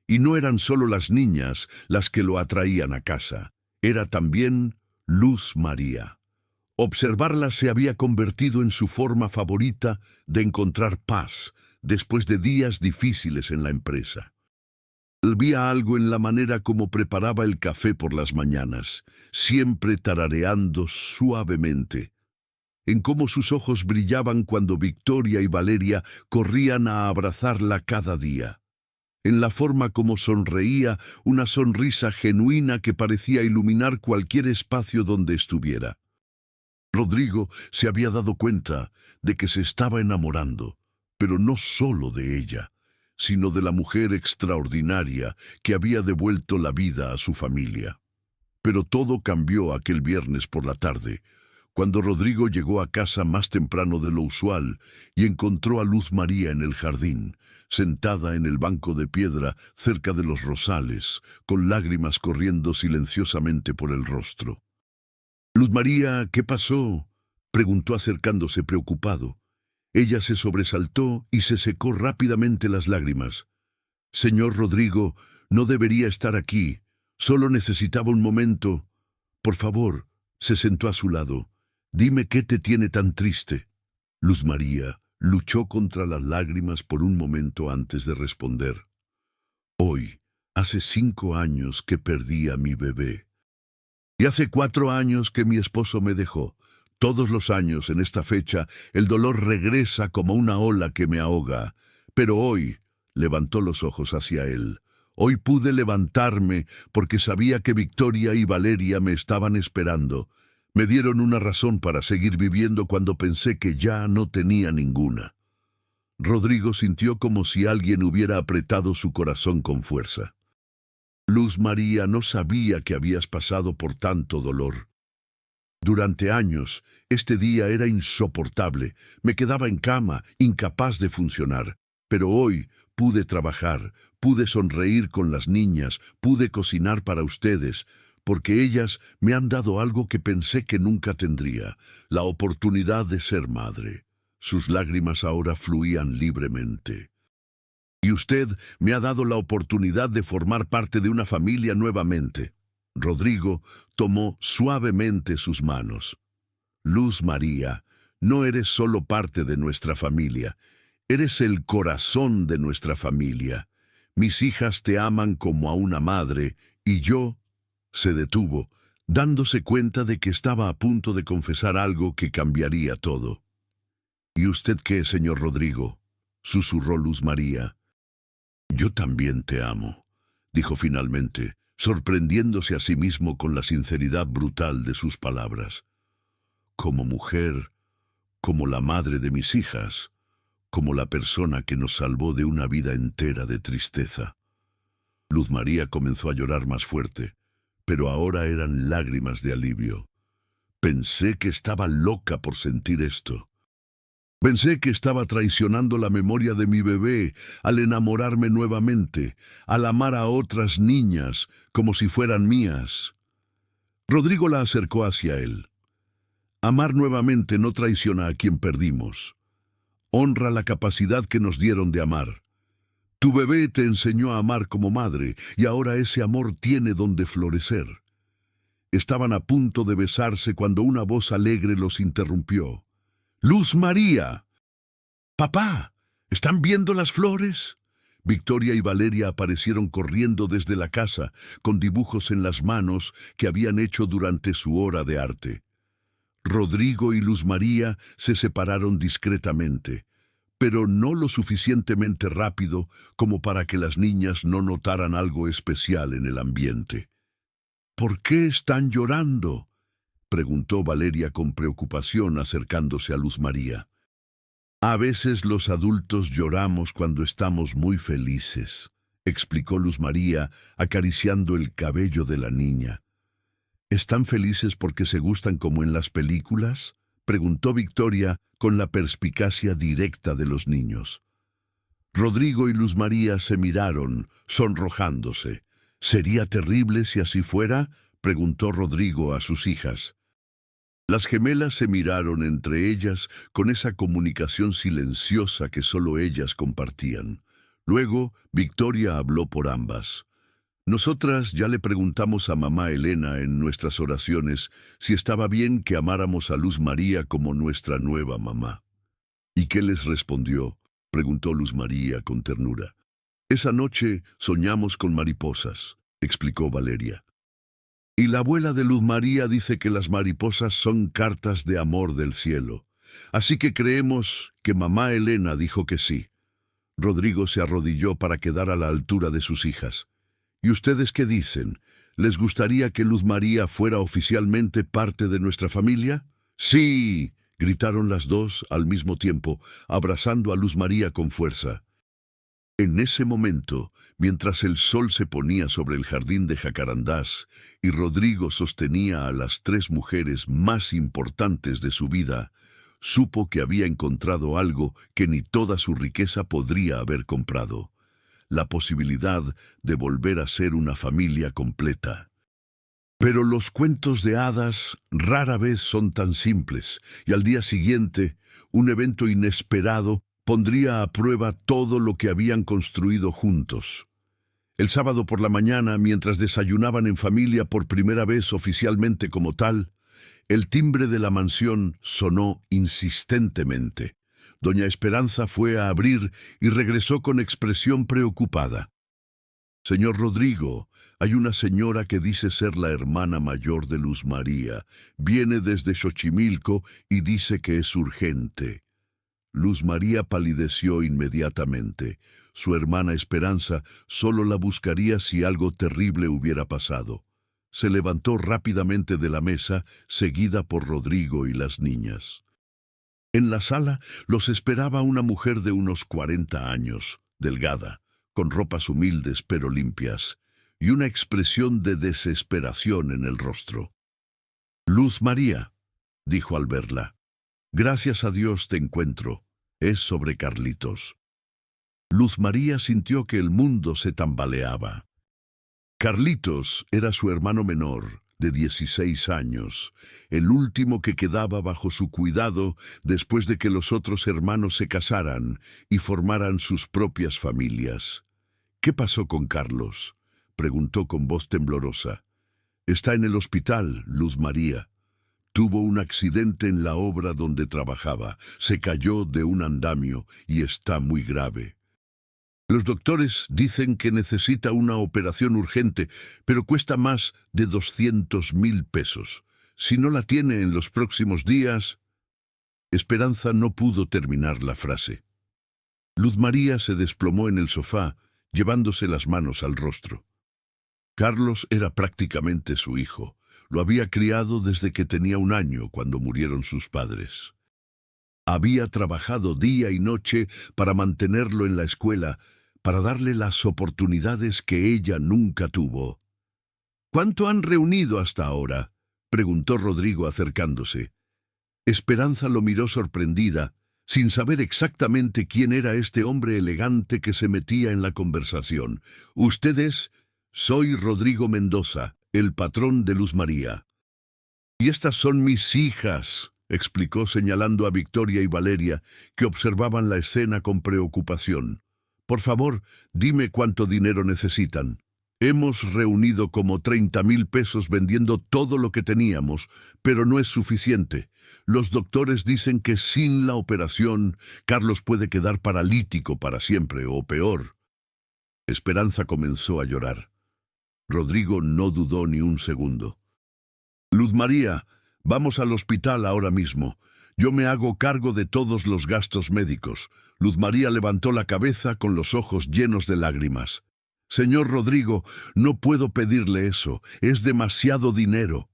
Y no eran solo las niñas las que lo atraían a casa, era también Luz María. Observarla se había convertido en su forma favorita de encontrar paz después de días difíciles en la empresa. Había algo en la manera como preparaba el café por las mañanas, siempre tarareando suavemente, en cómo sus ojos brillaban cuando Victoria y Valeria corrían a abrazarla cada día, en la forma como sonreía, una sonrisa genuina que parecía iluminar cualquier espacio donde estuviera. Rodrigo se había dado cuenta de que se estaba enamorando, pero no solo de ella, sino de la mujer extraordinaria que había devuelto la vida a su familia. Pero todo cambió aquel viernes por la tarde, cuando Rodrigo llegó a casa más temprano de lo usual y encontró a Luz María en el jardín, sentada en el banco de piedra cerca de los rosales, con lágrimas corriendo silenciosamente por el rostro. «Luz María, ¿qué pasó?», preguntó acercándose preocupado. Ella se sobresaltó y se secó rápidamente las lágrimas. «Señor Rodrigo, no debería estar aquí. Solo necesitaba un momento. Por favor», se sentó a su lado. «Dime qué te tiene tan triste». Luz María luchó contra las lágrimas por un momento antes de responder. «Hoy, hace 5 años que perdí a mi bebé. Y hace 4 años que mi esposo me dejó. Todos los años, en esta fecha, el dolor regresa como una ola que me ahoga. Pero hoy», levantó los ojos hacia él, «hoy pude levantarme porque sabía que Victoria y Valeria me estaban esperando. Me dieron una razón para seguir viviendo cuando pensé que ya no tenía ninguna. Rodrigo sintió como si alguien hubiera apretado su corazón con fuerza. Luz María, no sabía que habías pasado por tanto dolor. Durante años, este día era insoportable. Me quedaba en cama, incapaz de funcionar. Pero hoy pude trabajar, pude sonreír con las niñas, pude cocinar para ustedes, porque ellas me han dado algo que pensé que nunca tendría, la oportunidad de ser madre. Sus lágrimas ahora fluían libremente. Y usted me ha dado la oportunidad de formar parte de una familia nuevamente. Rodrigo tomó suavemente sus manos. Luz María, no eres solo parte de nuestra familia, eres el corazón de nuestra familia. Mis hijas te aman como a una madre, y yo... Se detuvo, dándose cuenta de que estaba a punto de confesar algo que cambiaría todo. ¿Y usted qué, señor Rodrigo?, susurró Luz María. Yo también te amo, dijo finalmente, sorprendiéndose a sí mismo con la sinceridad brutal de sus palabras. Como mujer, como la madre de mis hijas, como la persona que nos salvó de una vida entera de tristeza. Luz María comenzó a llorar más fuerte, pero ahora eran lágrimas de alivio. Pensé que estaba loca por sentir esto. Pensé que estaba traicionando la memoria de mi bebé al enamorarme nuevamente, al amar a otras niñas como si fueran mías. Rodrigo la acercó hacia él. Amar nuevamente no traiciona a quien perdimos. Honra la capacidad que nos dieron de amar. Tu bebé te enseñó a amar como madre, y ahora ese amor tiene donde florecer. Estaban a punto de besarse cuando una voz alegre los interrumpió. ¡Luz María! ¡Papá! ¿Están viendo las flores? Victoria y Valeria aparecieron corriendo desde la casa, con dibujos en las manos que habían hecho durante su hora de arte. Rodrigo y Luz María se separaron discretamente, pero no lo suficientemente rápido como para que las niñas no notaran algo especial en el ambiente. ¿Por qué están llorando?, preguntó Valeria con preocupación acercándose a Luz María. A veces los adultos lloramos cuando estamos muy felices, explicó Luz María, acariciando el cabello de la niña. ¿Están felices porque se gustan como en las películas?, preguntó Victoria con la perspicacia directa de los niños. Rodrigo y Luz María se miraron, sonrojándose. ¿Sería terrible si así fuera?, preguntó Rodrigo a sus hijas. Las gemelas se miraron entre ellas con esa comunicación silenciosa que solo ellas compartían. Luego, Victoria habló por ambas. Nosotras ya le preguntamos a mamá Elena en nuestras oraciones si estaba bien que amáramos a Luz María como nuestra nueva mamá. ¿Y qué les respondió?, preguntó Luz María con ternura. Esa noche soñamos con mariposas, explicó Valeria. Y la abuela de Luz María dice que las mariposas son cartas de amor del cielo. Así que creemos que mamá Elena dijo que sí. Rodrigo se arrodilló para quedar a la altura de sus hijas. ¿Y ustedes qué dicen? ¿Les gustaría que Luz María fuera oficialmente parte de nuestra familia? ¡Sí!, gritaron las dos al mismo tiempo, abrazando a Luz María con fuerza. En ese momento, mientras el sol se ponía sobre el jardín de jacarandás y Rodrigo sostenía a las tres mujeres más importantes de su vida, supo que había encontrado algo que ni toda su riqueza podría haber comprado: la posibilidad de volver a ser una familia completa. Pero los cuentos de hadas rara vez son tan simples, y al día siguiente, un evento inesperado pondría a prueba todo lo que habían construido juntos. El sábado por la mañana, mientras desayunaban en familia por primera vez oficialmente como tal, el timbre de la mansión sonó insistentemente. Doña Esperanza fue a abrir y regresó con expresión preocupada. «Señor Rodrigo, hay una señora que dice ser la hermana mayor de Luz María. Viene desde Xochimilco y dice que es urgente». Luz María palideció inmediatamente. Su hermana Esperanza solo la buscaría si algo terrible hubiera pasado. se levantó rápidamente de la mesa, seguida por Rodrigo y las niñas. En la sala los esperaba una mujer de unos 40 años, delgada, con ropas humildes pero limpias, y una expresión de desesperación en el rostro. «Luz María», dijo al verla. «Gracias a Dios te encuentro. Es sobre Carlitos». Luz María sintió que el mundo se tambaleaba. Carlitos era su hermano menor, de 16 años, el último que quedaba bajo su cuidado después de que los otros hermanos se casaran y formaran sus propias familias. «¿Qué pasó con Carlos?», preguntó con voz temblorosa. «Está en el hospital, Luz María. Tuvo un accidente en la obra donde trabajaba, se cayó de un andamio y está muy grave. Los doctores dicen que necesita una operación urgente, pero cuesta más de 200.000 pesos. Si no la tiene en los próximos días...» Esperanza no pudo terminar la frase. Luz María se desplomó en el sofá, llevándose las manos al rostro. Carlos era prácticamente su hijo. Lo había criado desde que tenía 1 año, cuando murieron sus padres. Había trabajado día y noche para mantenerlo en la escuela, para darle las oportunidades que ella nunca tuvo. «¿Cuánto han reunido hasta ahora?», preguntó Rodrigo acercándose. Esperanza lo miró sorprendida, sin saber exactamente quién era este hombre elegante que se metía en la conversación. «Ustedes, soy Rodrigo Mendoza, el patrón de Luz María». «Y estas son mis hijas», explicó señalando a Victoria y Valeria, que observaban la escena con preocupación. «Por favor, dime cuánto dinero necesitan. Hemos reunido como 30.000 pesos vendiendo todo lo que teníamos, pero no es suficiente. Los doctores dicen que sin la operación, Carlos puede quedar paralítico para siempre, o peor». Esperanza comenzó a llorar. Rodrigo no dudó ni un segundo. «Luz María, vamos al hospital ahora mismo. Yo me hago cargo de todos los gastos médicos». Luz María levantó la cabeza con los ojos llenos de lágrimas. «Señor Rodrigo, no puedo pedirle eso. Es demasiado dinero».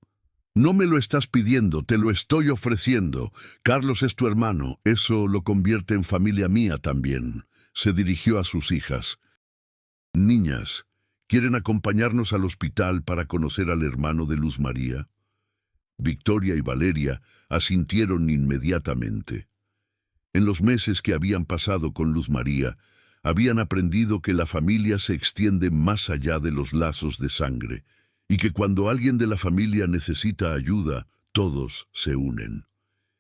«No me lo estás pidiendo, te lo estoy ofreciendo. Carlos es tu hermano, eso lo convierte en familia mía también». Se dirigió a sus hijas. «Niñas, ¿quieren acompañarnos al hospital para conocer al hermano de Luz María?». Victoria y Valeria asintieron inmediatamente. En los meses que habían pasado con Luz María, habían aprendido que la familia se extiende más allá de los lazos de sangre, y que cuando alguien de la familia necesita ayuda, todos se unen.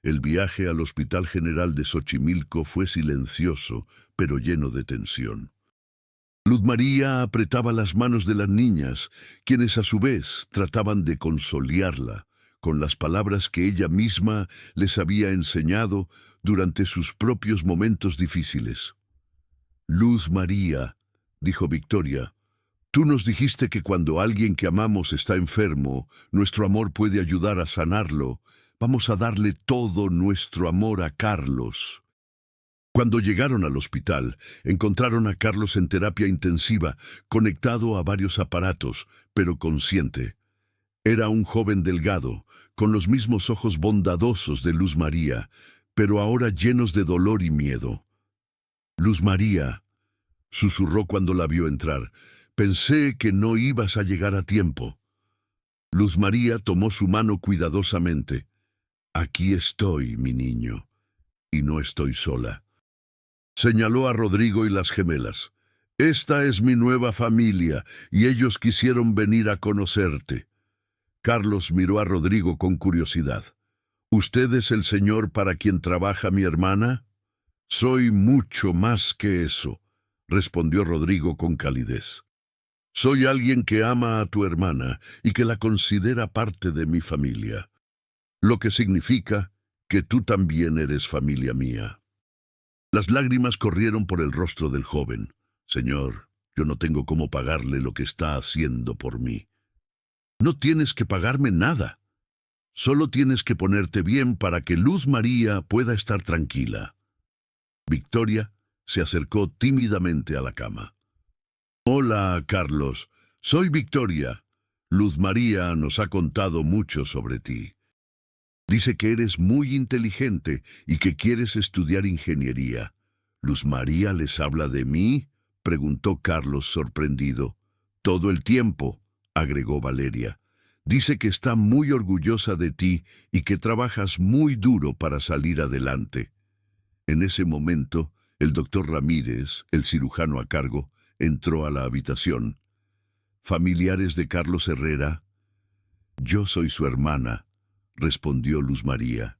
El viaje al Hospital General de Xochimilco fue silencioso, pero lleno de tensión. Luz María apretaba las manos de las niñas, quienes a su vez trataban de consolarla con las palabras que ella misma les había enseñado durante sus propios momentos difíciles. «Luz María», dijo Victoria, «tú nos dijiste que cuando alguien que amamos está enfermo, nuestro amor puede ayudar a sanarlo. Vamos a darle todo nuestro amor a Carlos». Cuando llegaron al hospital, encontraron a Carlos en terapia intensiva, conectado a varios aparatos, pero consciente. Era un joven delgado, con los mismos ojos bondadosos de Luz María, pero ahora llenos de dolor y miedo. «Luz María», susurró cuando la vio entrar, «pensé que no ibas a llegar a tiempo». Luz María tomó su mano cuidadosamente. «Aquí estoy, mi niño, y no estoy sola». Señaló a Rodrigo y las gemelas. «Esta es mi nueva familia, y ellos quisieron venir a conocerte». Carlos miró a Rodrigo con curiosidad. «¿Usted es el señor para quien trabaja mi hermana?» «Soy mucho más que eso», respondió Rodrigo con calidez. «Soy alguien que ama a tu hermana y que la considera parte de mi familia, lo que significa que tú también eres familia mía». Las lágrimas corrieron por el rostro del joven. «Señor, yo no tengo cómo pagarle lo que está haciendo por mí». «No tienes que pagarme nada. Solo tienes que ponerte bien para que Luz María pueda estar tranquila». Victoria se acercó tímidamente a la cama. «Hola, Carlos. Soy Victoria. Luz María nos ha contado mucho sobre ti. Dice que eres muy inteligente y que quieres estudiar ingeniería. ¿Luz María les habla de mí?, preguntó Carlos sorprendido. Todo el tiempo, agregó Valeria. Dice que está muy orgullosa de ti y que trabajas muy duro para salir adelante. En ese momento, el doctor Ramírez, el cirujano a cargo, entró a la habitación. ¿Familiares de Carlos Herrera? Yo soy su hermana, respondió Luz María.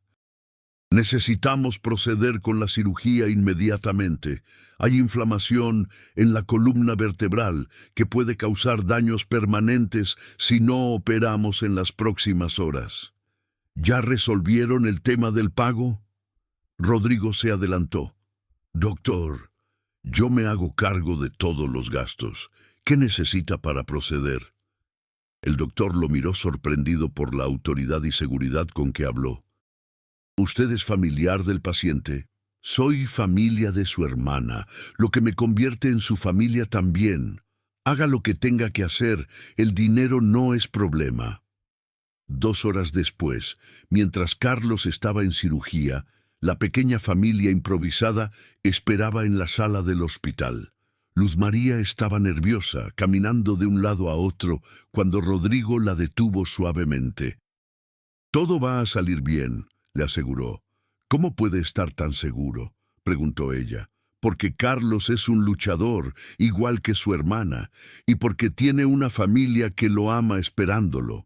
Necesitamos proceder con la cirugía inmediatamente. Hay inflamación en la columna vertebral que puede causar daños permanentes si no operamos en las próximas horas. ¿Ya resolvieron el tema del pago? Rodrigo se adelantó. Doctor, yo me hago cargo de todos los gastos. ¿Qué necesita para proceder? El doctor lo miró sorprendido por la autoridad y seguridad con que habló. ¿Usted es familiar del paciente? Soy familia de su hermana, lo que me convierte en su familia también. Haga lo que tenga que hacer, el dinero no es problema. 2 horas después, mientras Carlos estaba en cirugía, la pequeña familia improvisada esperaba en la sala del hospital. Luz María estaba nerviosa, caminando de un lado a otro, cuando Rodrigo la detuvo suavemente. Todo va a salir bien, le aseguró. ¿Cómo puede estar tan seguro?, preguntó ella. Porque Carlos es un luchador, igual que su hermana, y porque tiene una familia que lo ama esperándolo.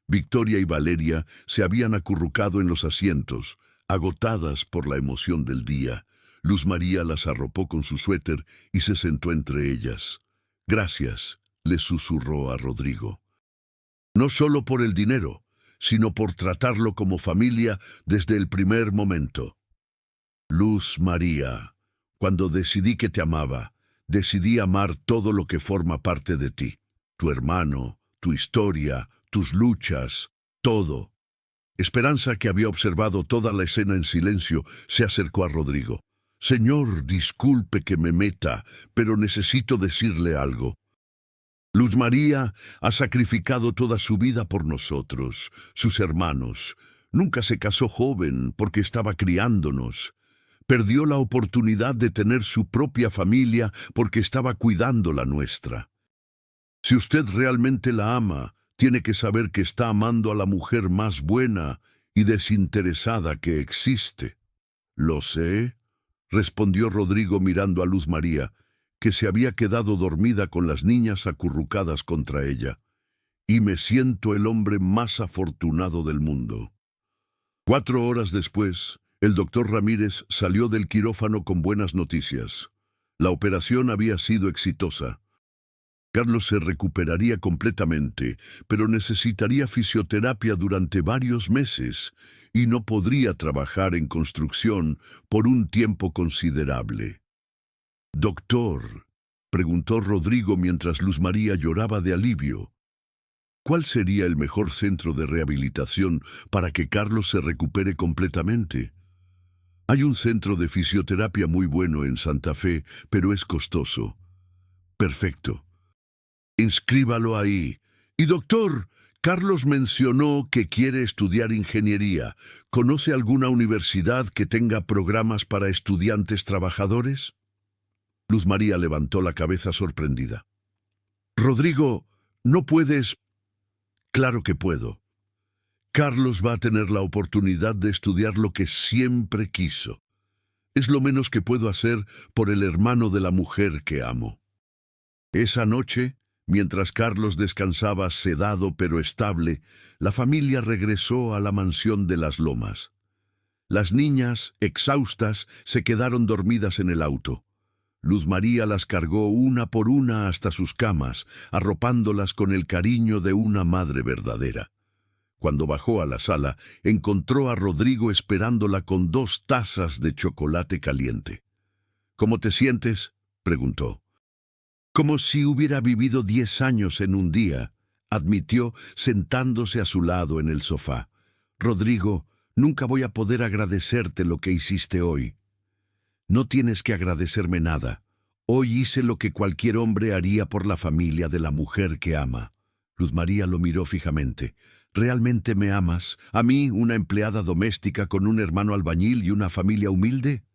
Victoria y Valeria se habían acurrucado en los asientos, agotadas por la emoción del día. Luz María las arropó con su suéter y se sentó entre ellas. Gracias, le susurró a Rodrigo. No solo por el dinero, sino por tratarlo como familia desde el primer momento. Luz María, cuando decidí que te amaba, decidí amar todo lo que forma parte de ti. Tu hermano, tu historia, tus luchas, todo. Esperanza, que había observado toda la escena en silencio, se acercó a Rodrigo. Señor, disculpe que me meta, pero necesito decirle algo. Luz María ha sacrificado toda su vida por nosotros, sus hermanos. Nunca se casó joven porque estaba criándonos. Perdió la oportunidad de tener su propia familia porque estaba cuidando la nuestra. Si usted realmente la ama, tiene que saber que está amando a la mujer más buena y desinteresada que existe. Lo sé, respondió Rodrigo mirando a Luz María, que se había quedado dormida con las niñas acurrucadas contra ella. Y me siento el hombre más afortunado del mundo. 4 horas después, el doctor Ramírez salió del quirófano con buenas noticias. La operación había sido exitosa. Carlos se recuperaría completamente, pero necesitaría fisioterapia durante varios meses y no podría trabajar en construcción por un tiempo considerable. Doctor, preguntó Rodrigo mientras Luz María lloraba de alivio, ¿cuál sería el mejor centro de rehabilitación para que Carlos se recupere completamente? Hay un centro de fisioterapia muy bueno en Santa Fe, pero es costoso. Perfecto. Inscríbalo ahí. Y doctor, Carlos mencionó que quiere estudiar ingeniería. ¿Conoce alguna universidad que tenga programas para estudiantes trabajadores? Luz María levantó la cabeza sorprendida. Rodrigo, ¿no puedes? Claro que puedo. Carlos va a tener la oportunidad de estudiar lo que siempre quiso. Es lo menos que puedo hacer por el hermano de la mujer que amo. Esa noche, mientras Carlos descansaba sedado pero estable, la familia regresó a la mansión de las Lomas. Las niñas, exhaustas, se quedaron dormidas en el auto. Luz María las cargó una por una hasta sus camas, arropándolas con el cariño de una madre verdadera. Cuando bajó a la sala, encontró a Rodrigo esperándola con 2 tazas de chocolate caliente. ¿Cómo te sientes?, preguntó. Como si hubiera vivido 10 años en un día, admitió sentándose a su lado en el sofá. Rodrigo, nunca voy a poder agradecerte lo que hiciste hoy. No tienes que agradecerme nada. Hoy hice lo que cualquier hombre haría por la familia de la mujer que ama. Luz María lo miró fijamente. ¿Realmente me amas? ¿A mí, una empleada doméstica con un hermano albañil y una familia humilde?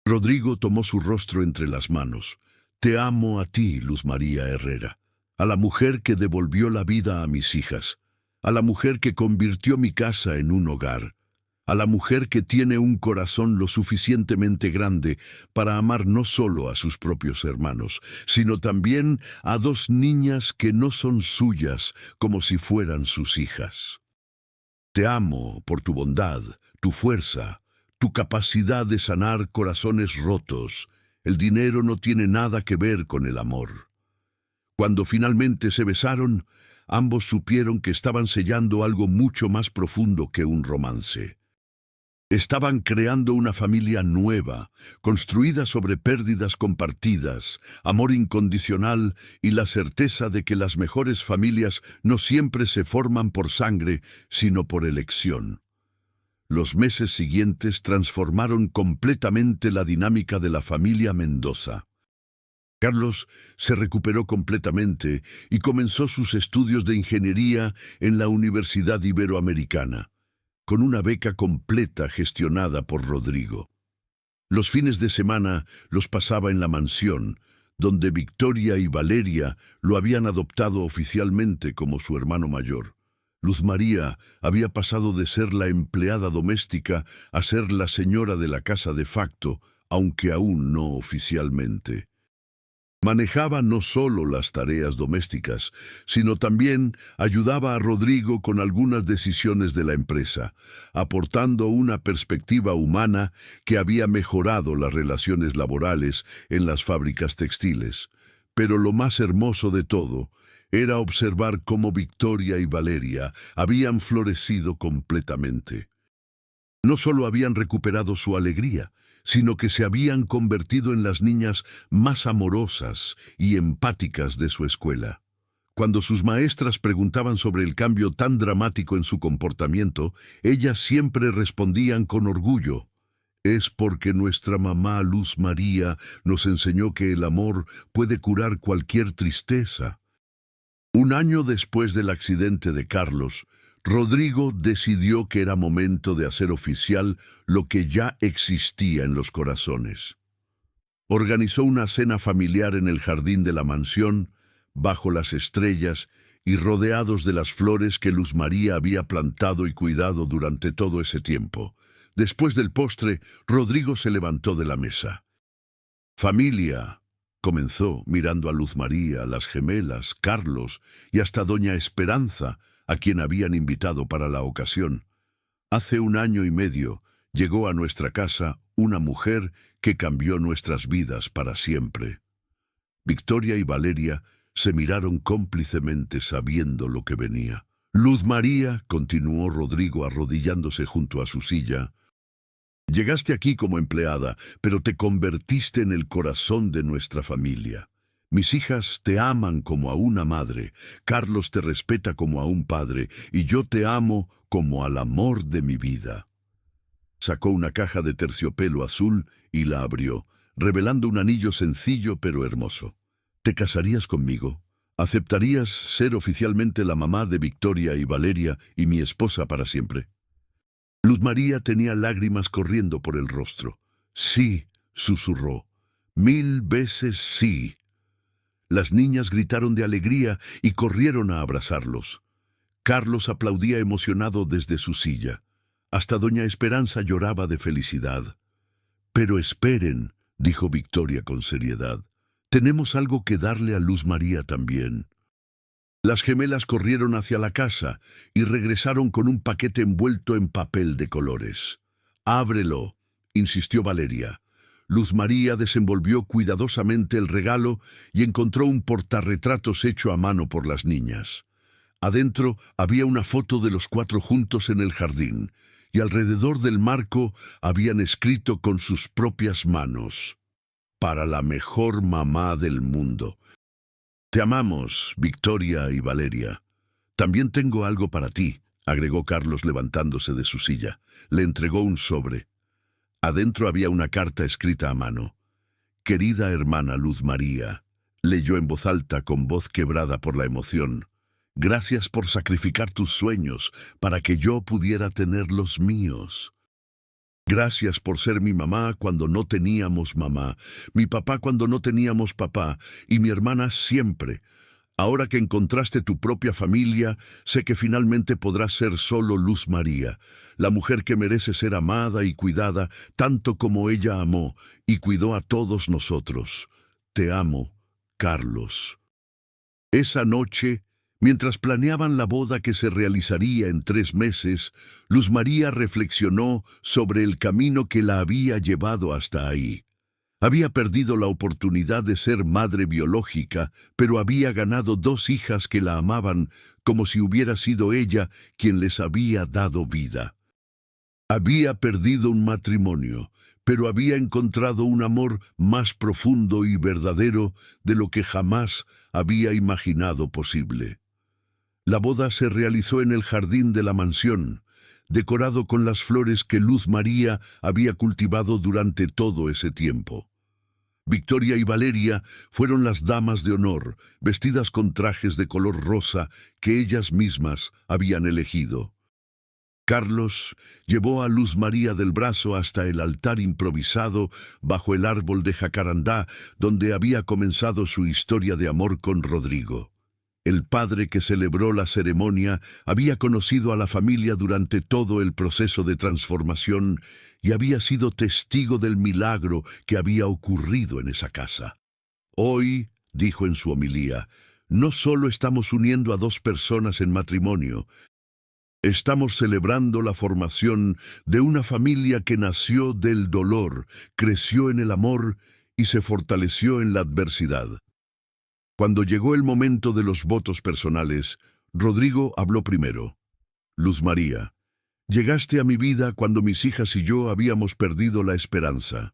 Rodrigo tomó su rostro entre las manos. Te amo a ti, Luz María Herrera, a la mujer que devolvió la vida a mis hijas, a la mujer que convirtió mi casa en un hogar, a la mujer que tiene un corazón lo suficientemente grande para amar no solo a sus propios hermanos, sino también a dos niñas que no son suyas como si fueran sus hijas. Te amo por tu bondad, tu fuerza, tu capacidad de sanar corazones rotos. El dinero no tiene nada que ver con el amor. Cuando finalmente se besaron, ambos supieron que estaban sellando algo mucho más profundo que un romance. Estaban creando una familia nueva, construida sobre pérdidas compartidas, amor incondicional y la certeza de que las mejores familias no siempre se forman por sangre, sino por elección. Los meses siguientes transformaron completamente la dinámica de la familia Mendoza. Carlos se recuperó completamente y comenzó sus estudios de ingeniería en la Universidad Iberoamericana, con una beca completa gestionada por Rodrigo. Los fines de semana los pasaba en la mansión, donde Victoria y Valeria lo habían adoptado oficialmente como su hermano mayor. Luz María había pasado de ser la empleada doméstica a ser la señora de la casa de facto, aunque aún no oficialmente. Manejaba no solo las tareas domésticas, sino también ayudaba a Rodrigo con algunas decisiones de la empresa, aportando una perspectiva humana que había mejorado las relaciones laborales en las fábricas textiles. Pero lo más hermoso de todo era observar cómo Victoria y Valeria habían florecido completamente. No solo habían recuperado su alegría, sino que se habían convertido en las niñas más amorosas y empáticas de su escuela. Cuando sus maestras preguntaban sobre el cambio tan dramático en su comportamiento, ellas siempre respondían con orgullo: es porque nuestra mamá Luz María nos enseñó que el amor puede curar cualquier tristeza. Un año después del accidente de Carlos, Rodrigo decidió que era momento de hacer oficial lo que ya existía en los corazones. Organizó una cena familiar en el jardín de la mansión, bajo las estrellas y rodeados de las flores que Luz María había plantado y cuidado durante todo ese tiempo. Después del postre, Rodrigo se levantó de la mesa. «Familia», comenzó mirando a Luz María, las gemelas, Carlos y hasta doña Esperanza, a quien habían invitado para la ocasión. Hace 1 año y medio llegó a nuestra casa una mujer que cambió nuestras vidas para siempre. Victoria y Valeria se miraron cómplicemente sabiendo lo que venía. Luz María, continuó Rodrigo arrodillándose junto a su silla, llegaste aquí como empleada, pero te convertiste en el corazón de nuestra familia. Mis hijas te aman como a una madre, Carlos te respeta como a un padre, y yo te amo como al amor de mi vida. Sacó una caja de terciopelo azul y la abrió, revelando un anillo sencillo pero hermoso. ¿Te casarías conmigo? ¿Aceptarías ser oficialmente la mamá de Victoria y Valeria y mi esposa para siempre? Luz María tenía lágrimas corriendo por el rostro. Sí, susurró. 1000 veces sí. Las niñas gritaron de alegría y corrieron a abrazarlos. Carlos aplaudía emocionado desde su silla. Hasta doña Esperanza lloraba de felicidad. «Pero esperen», dijo Victoria con seriedad. «Tenemos algo que darle a Luz María también». Las gemelas corrieron hacia la casa y regresaron con un paquete envuelto en papel de colores. «Ábrelo», insistió Valeria. Luz María desenvolvió cuidadosamente el regalo y encontró un portarretratos hecho a mano por las niñas. Adentro había una foto de los 4 juntos en el jardín, y alrededor del marco habían escrito con sus propias manos: «Para la mejor mamá del mundo. Te amamos, Victoria y Valeria. También tengo algo para ti», agregó Carlos levantándose de su silla. Le entregó un sobre. Adentro había una carta escrita a mano. «Querida hermana Luz María», leyó en voz alta con voz quebrada por la emoción. Gracias por sacrificar tus sueños para que yo pudiera tener los míos. Gracias por ser mi mamá cuando no teníamos mamá, mi papá cuando no teníamos papá, y mi hermana siempre. Ahora que encontraste tu propia familia, sé que finalmente podrás ser solo Luz María, la mujer que merece ser amada y cuidada tanto como ella amó y cuidó a todos nosotros. Te amo, Carlos. Esa noche, mientras planeaban la boda que se realizaría en 3 meses, Luz María reflexionó sobre el camino que la había llevado hasta ahí. Había perdido la oportunidad de ser madre biológica, pero había ganado 2 hijas que la amaban como si hubiera sido ella quien les había dado vida. Había perdido un matrimonio, pero había encontrado un amor más profundo y verdadero de lo que jamás había imaginado posible. La boda se realizó en el jardín de la mansión, decorado con las flores que Luz María había cultivado durante todo ese tiempo. Victoria y Valeria fueron las damas de honor, vestidas con trajes de color rosa que ellas mismas habían elegido. Carlos llevó a Luz María del brazo hasta el altar improvisado bajo el árbol de jacarandá donde había comenzado su historia de amor con Rodrigo. El padre que celebró la ceremonia había conocido a la familia durante todo el proceso de transformación y había sido testigo del milagro que había ocurrido en esa casa. Hoy, dijo en su homilía, no solo estamos uniendo a 2 personas en matrimonio, estamos celebrando la formación de una familia que nació del dolor, creció en el amor y se fortaleció en la adversidad. Cuando llegó el momento de los votos personales, Rodrigo habló primero. Luz María, llegaste a mi vida cuando mis hijas y yo habíamos perdido la esperanza.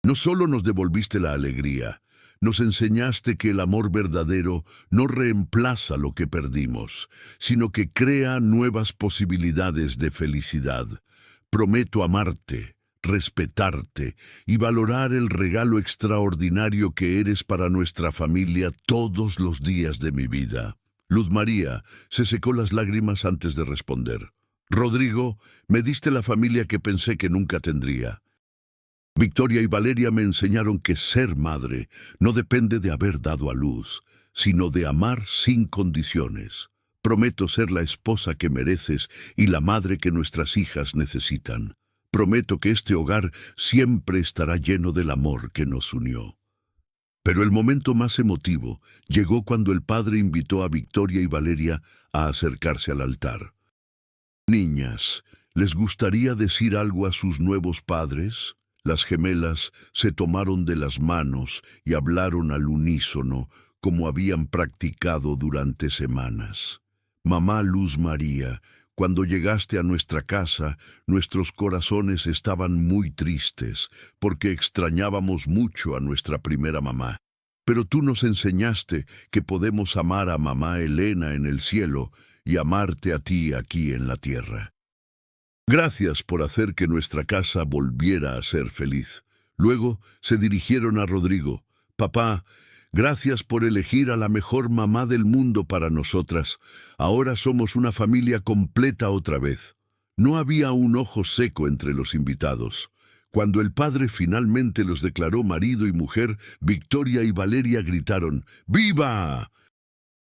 No solo nos devolviste la alegría, nos enseñaste que el amor verdadero no reemplaza lo que perdimos, sino que crea nuevas posibilidades de felicidad. Prometo amarte, respetarte y valorar el regalo extraordinario que eres para nuestra familia todos los días de mi vida. Luz María se secó las lágrimas antes de responder. Rodrigo, me diste la familia que pensé que nunca tendría. Victoria y Valeria me enseñaron que ser madre no depende de haber dado a luz, sino de amar sin condiciones. Prometo ser la esposa que mereces y la madre que nuestras hijas necesitan. Prometo que este hogar siempre estará lleno del amor que nos unió. Pero el momento más emotivo llegó cuando el padre invitó a Victoria y Valeria a acercarse al altar. Niñas, ¿les gustaría decir algo a sus nuevos padres? Las gemelas se tomaron de las manos y hablaron al unísono como habían practicado durante semanas. Mamá Luz María, cuando llegaste a nuestra casa, nuestros corazones estaban muy tristes, porque extrañábamos mucho a nuestra primera mamá. Pero tú nos enseñaste que podemos amar a mamá Elena en el cielo y amarte a ti aquí en la tierra. Gracias por hacer que nuestra casa volviera a ser feliz. Luego se dirigieron a Rodrigo. Papá, gracias por elegir a la mejor mamá del mundo para nosotras. Ahora somos una familia completa otra vez. No había un ojo seco entre los invitados. Cuando el padre finalmente los declaró marido y mujer, Victoria y Valeria gritaron ¡Viva!,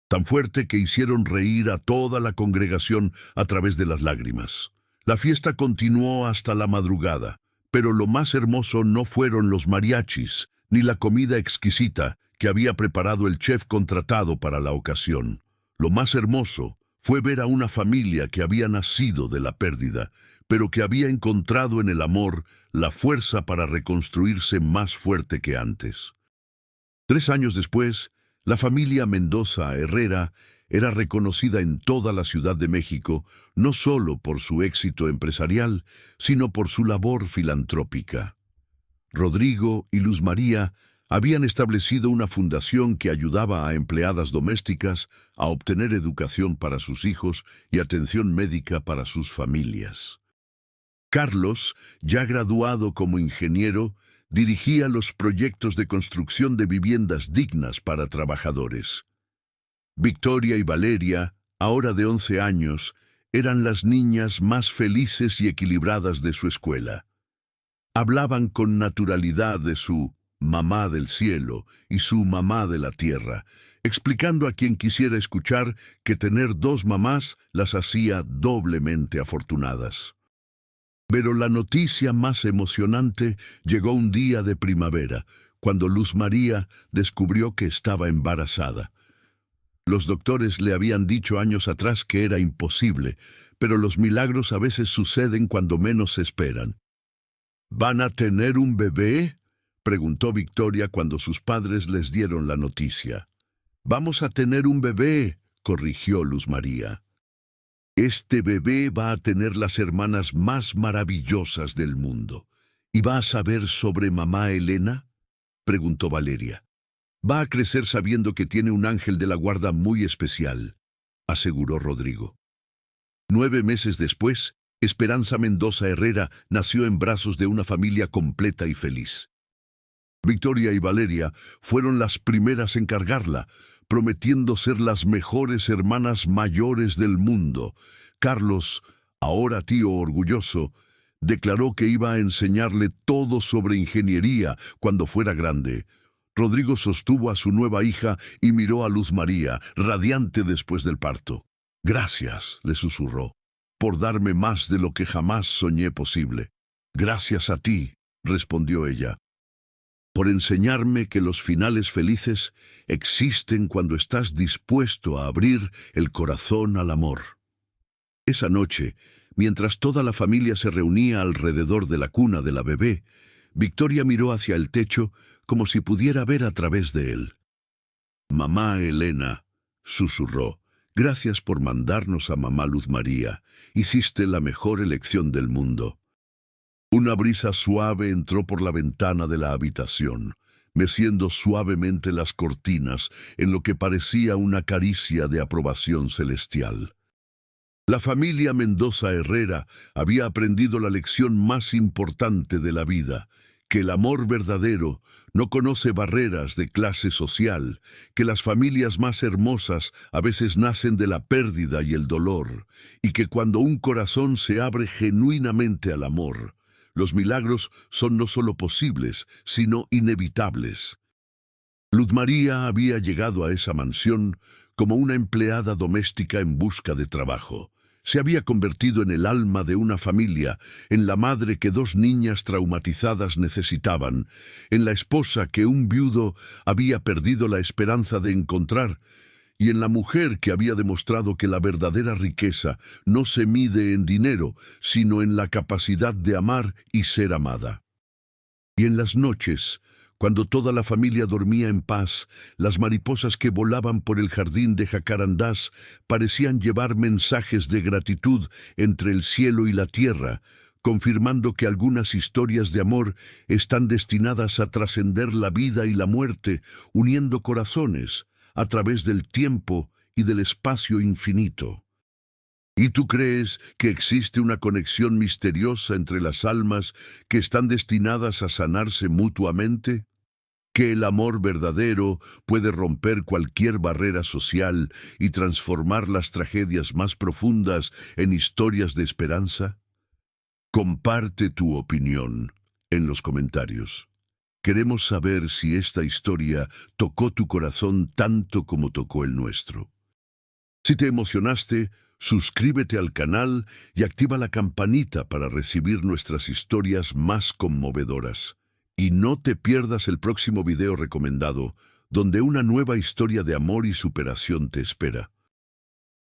tan fuerte que hicieron reír a toda la congregación a través de las lágrimas. La fiesta continuó hasta la madrugada, pero lo más hermoso no fueron los mariachis, ni la comida exquisita que había preparado el chef contratado para la ocasión. Lo más hermoso fue ver a una familia que había nacido de la pérdida, pero que había encontrado en el amor la fuerza para reconstruirse más fuerte que antes. 3 años después, la familia Mendoza Herrera era reconocida en toda la Ciudad de México, no solo por su éxito empresarial, sino por su labor filantrópica. Rodrigo y Luz María habían establecido una fundación que ayudaba a empleadas domésticas a obtener educación para sus hijos y atención médica para sus familias. Carlos, ya graduado como ingeniero, dirigía los proyectos de construcción de viviendas dignas para trabajadores. Victoria y Valeria, ahora de 11 años, eran las niñas más felices y equilibradas de su escuela. Hablaban con naturalidad de su mamá del cielo y su mamá de la tierra, explicando a quien quisiera escuchar que tener dos mamás las hacía doblemente afortunadas. Pero la noticia más emocionante llegó un día de primavera, cuando Luz María descubrió que estaba embarazada. Los doctores le habían dicho años atrás que era imposible, pero los milagros a veces suceden cuando menos se esperan. ¿Van a tener un bebé?, preguntó Victoria cuando sus padres les dieron la noticia. «Vamos a tener un bebé», corrigió Luz María. «Este bebé va a tener las hermanas más maravillosas del mundo. ¿Y va a saber sobre mamá Elena?», preguntó Valeria. «Va a crecer sabiendo que tiene un ángel de la guarda muy especial», aseguró Rodrigo. 9 meses después, Esperanza Mendoza Herrera nació en brazos de una familia completa y feliz. Victoria y Valeria fueron las primeras en cargarla, prometiendo ser las mejores hermanas mayores del mundo. Carlos, ahora tío orgulloso, declaró que iba a enseñarle todo sobre ingeniería cuando fuera grande. Rodrigo sostuvo a su nueva hija y miró a Luz María, radiante después del parto. «Gracias», le susurró, «por darme más de lo que jamás soñé posible». «Gracias a ti», respondió ella, «por enseñarme que los finales felices existen cuando estás dispuesto a abrir el corazón al amor». Esa noche, mientras toda la familia se reunía alrededor de la cuna de la bebé, Victoria miró hacia el techo como si pudiera ver a través de él. «Mamá Elena», susurró, «gracias por mandarnos a mamá Luz María. Hiciste la mejor elección del mundo». Una brisa suave entró por la ventana de la habitación, meciendo suavemente las cortinas en lo que parecía una caricia de aprobación celestial. La familia Mendoza Herrera había aprendido la lección más importante de la vida, que el amor verdadero no conoce barreras de clase social, que las familias más hermosas a veces nacen de la pérdida y el dolor, y que cuando un corazón se abre genuinamente al amor, los milagros son no solo posibles, sino inevitables. Luz María había llegado a esa mansión como una empleada doméstica en busca de trabajo. Se había convertido en el alma de una familia, en la madre que 2 niñas traumatizadas necesitaban, en la esposa que un viudo había perdido la esperanza de encontrar, y en la mujer que había demostrado que la verdadera riqueza no se mide en dinero, sino en la capacidad de amar y ser amada. Y en las noches, cuando toda la familia dormía en paz, las mariposas que volaban por el jardín de jacarandás parecían llevar mensajes de gratitud entre el cielo y la tierra, confirmando que algunas historias de amor están destinadas a trascender la vida y la muerte, uniendo corazones a través del tiempo y del espacio infinito. ¿Y tú crees que existe una conexión misteriosa entre las almas que están destinadas a sanarse mutuamente? ¿Que el amor verdadero puede romper cualquier barrera social y transformar las tragedias más profundas en historias de esperanza? Comparte tu opinión en los comentarios. Queremos saber si esta historia tocó tu corazón tanto como tocó el nuestro. Si te emocionaste, suscríbete al canal y activa la campanita para recibir nuestras historias más conmovedoras. Y no te pierdas el próximo video recomendado, donde una nueva historia de amor y superación te espera.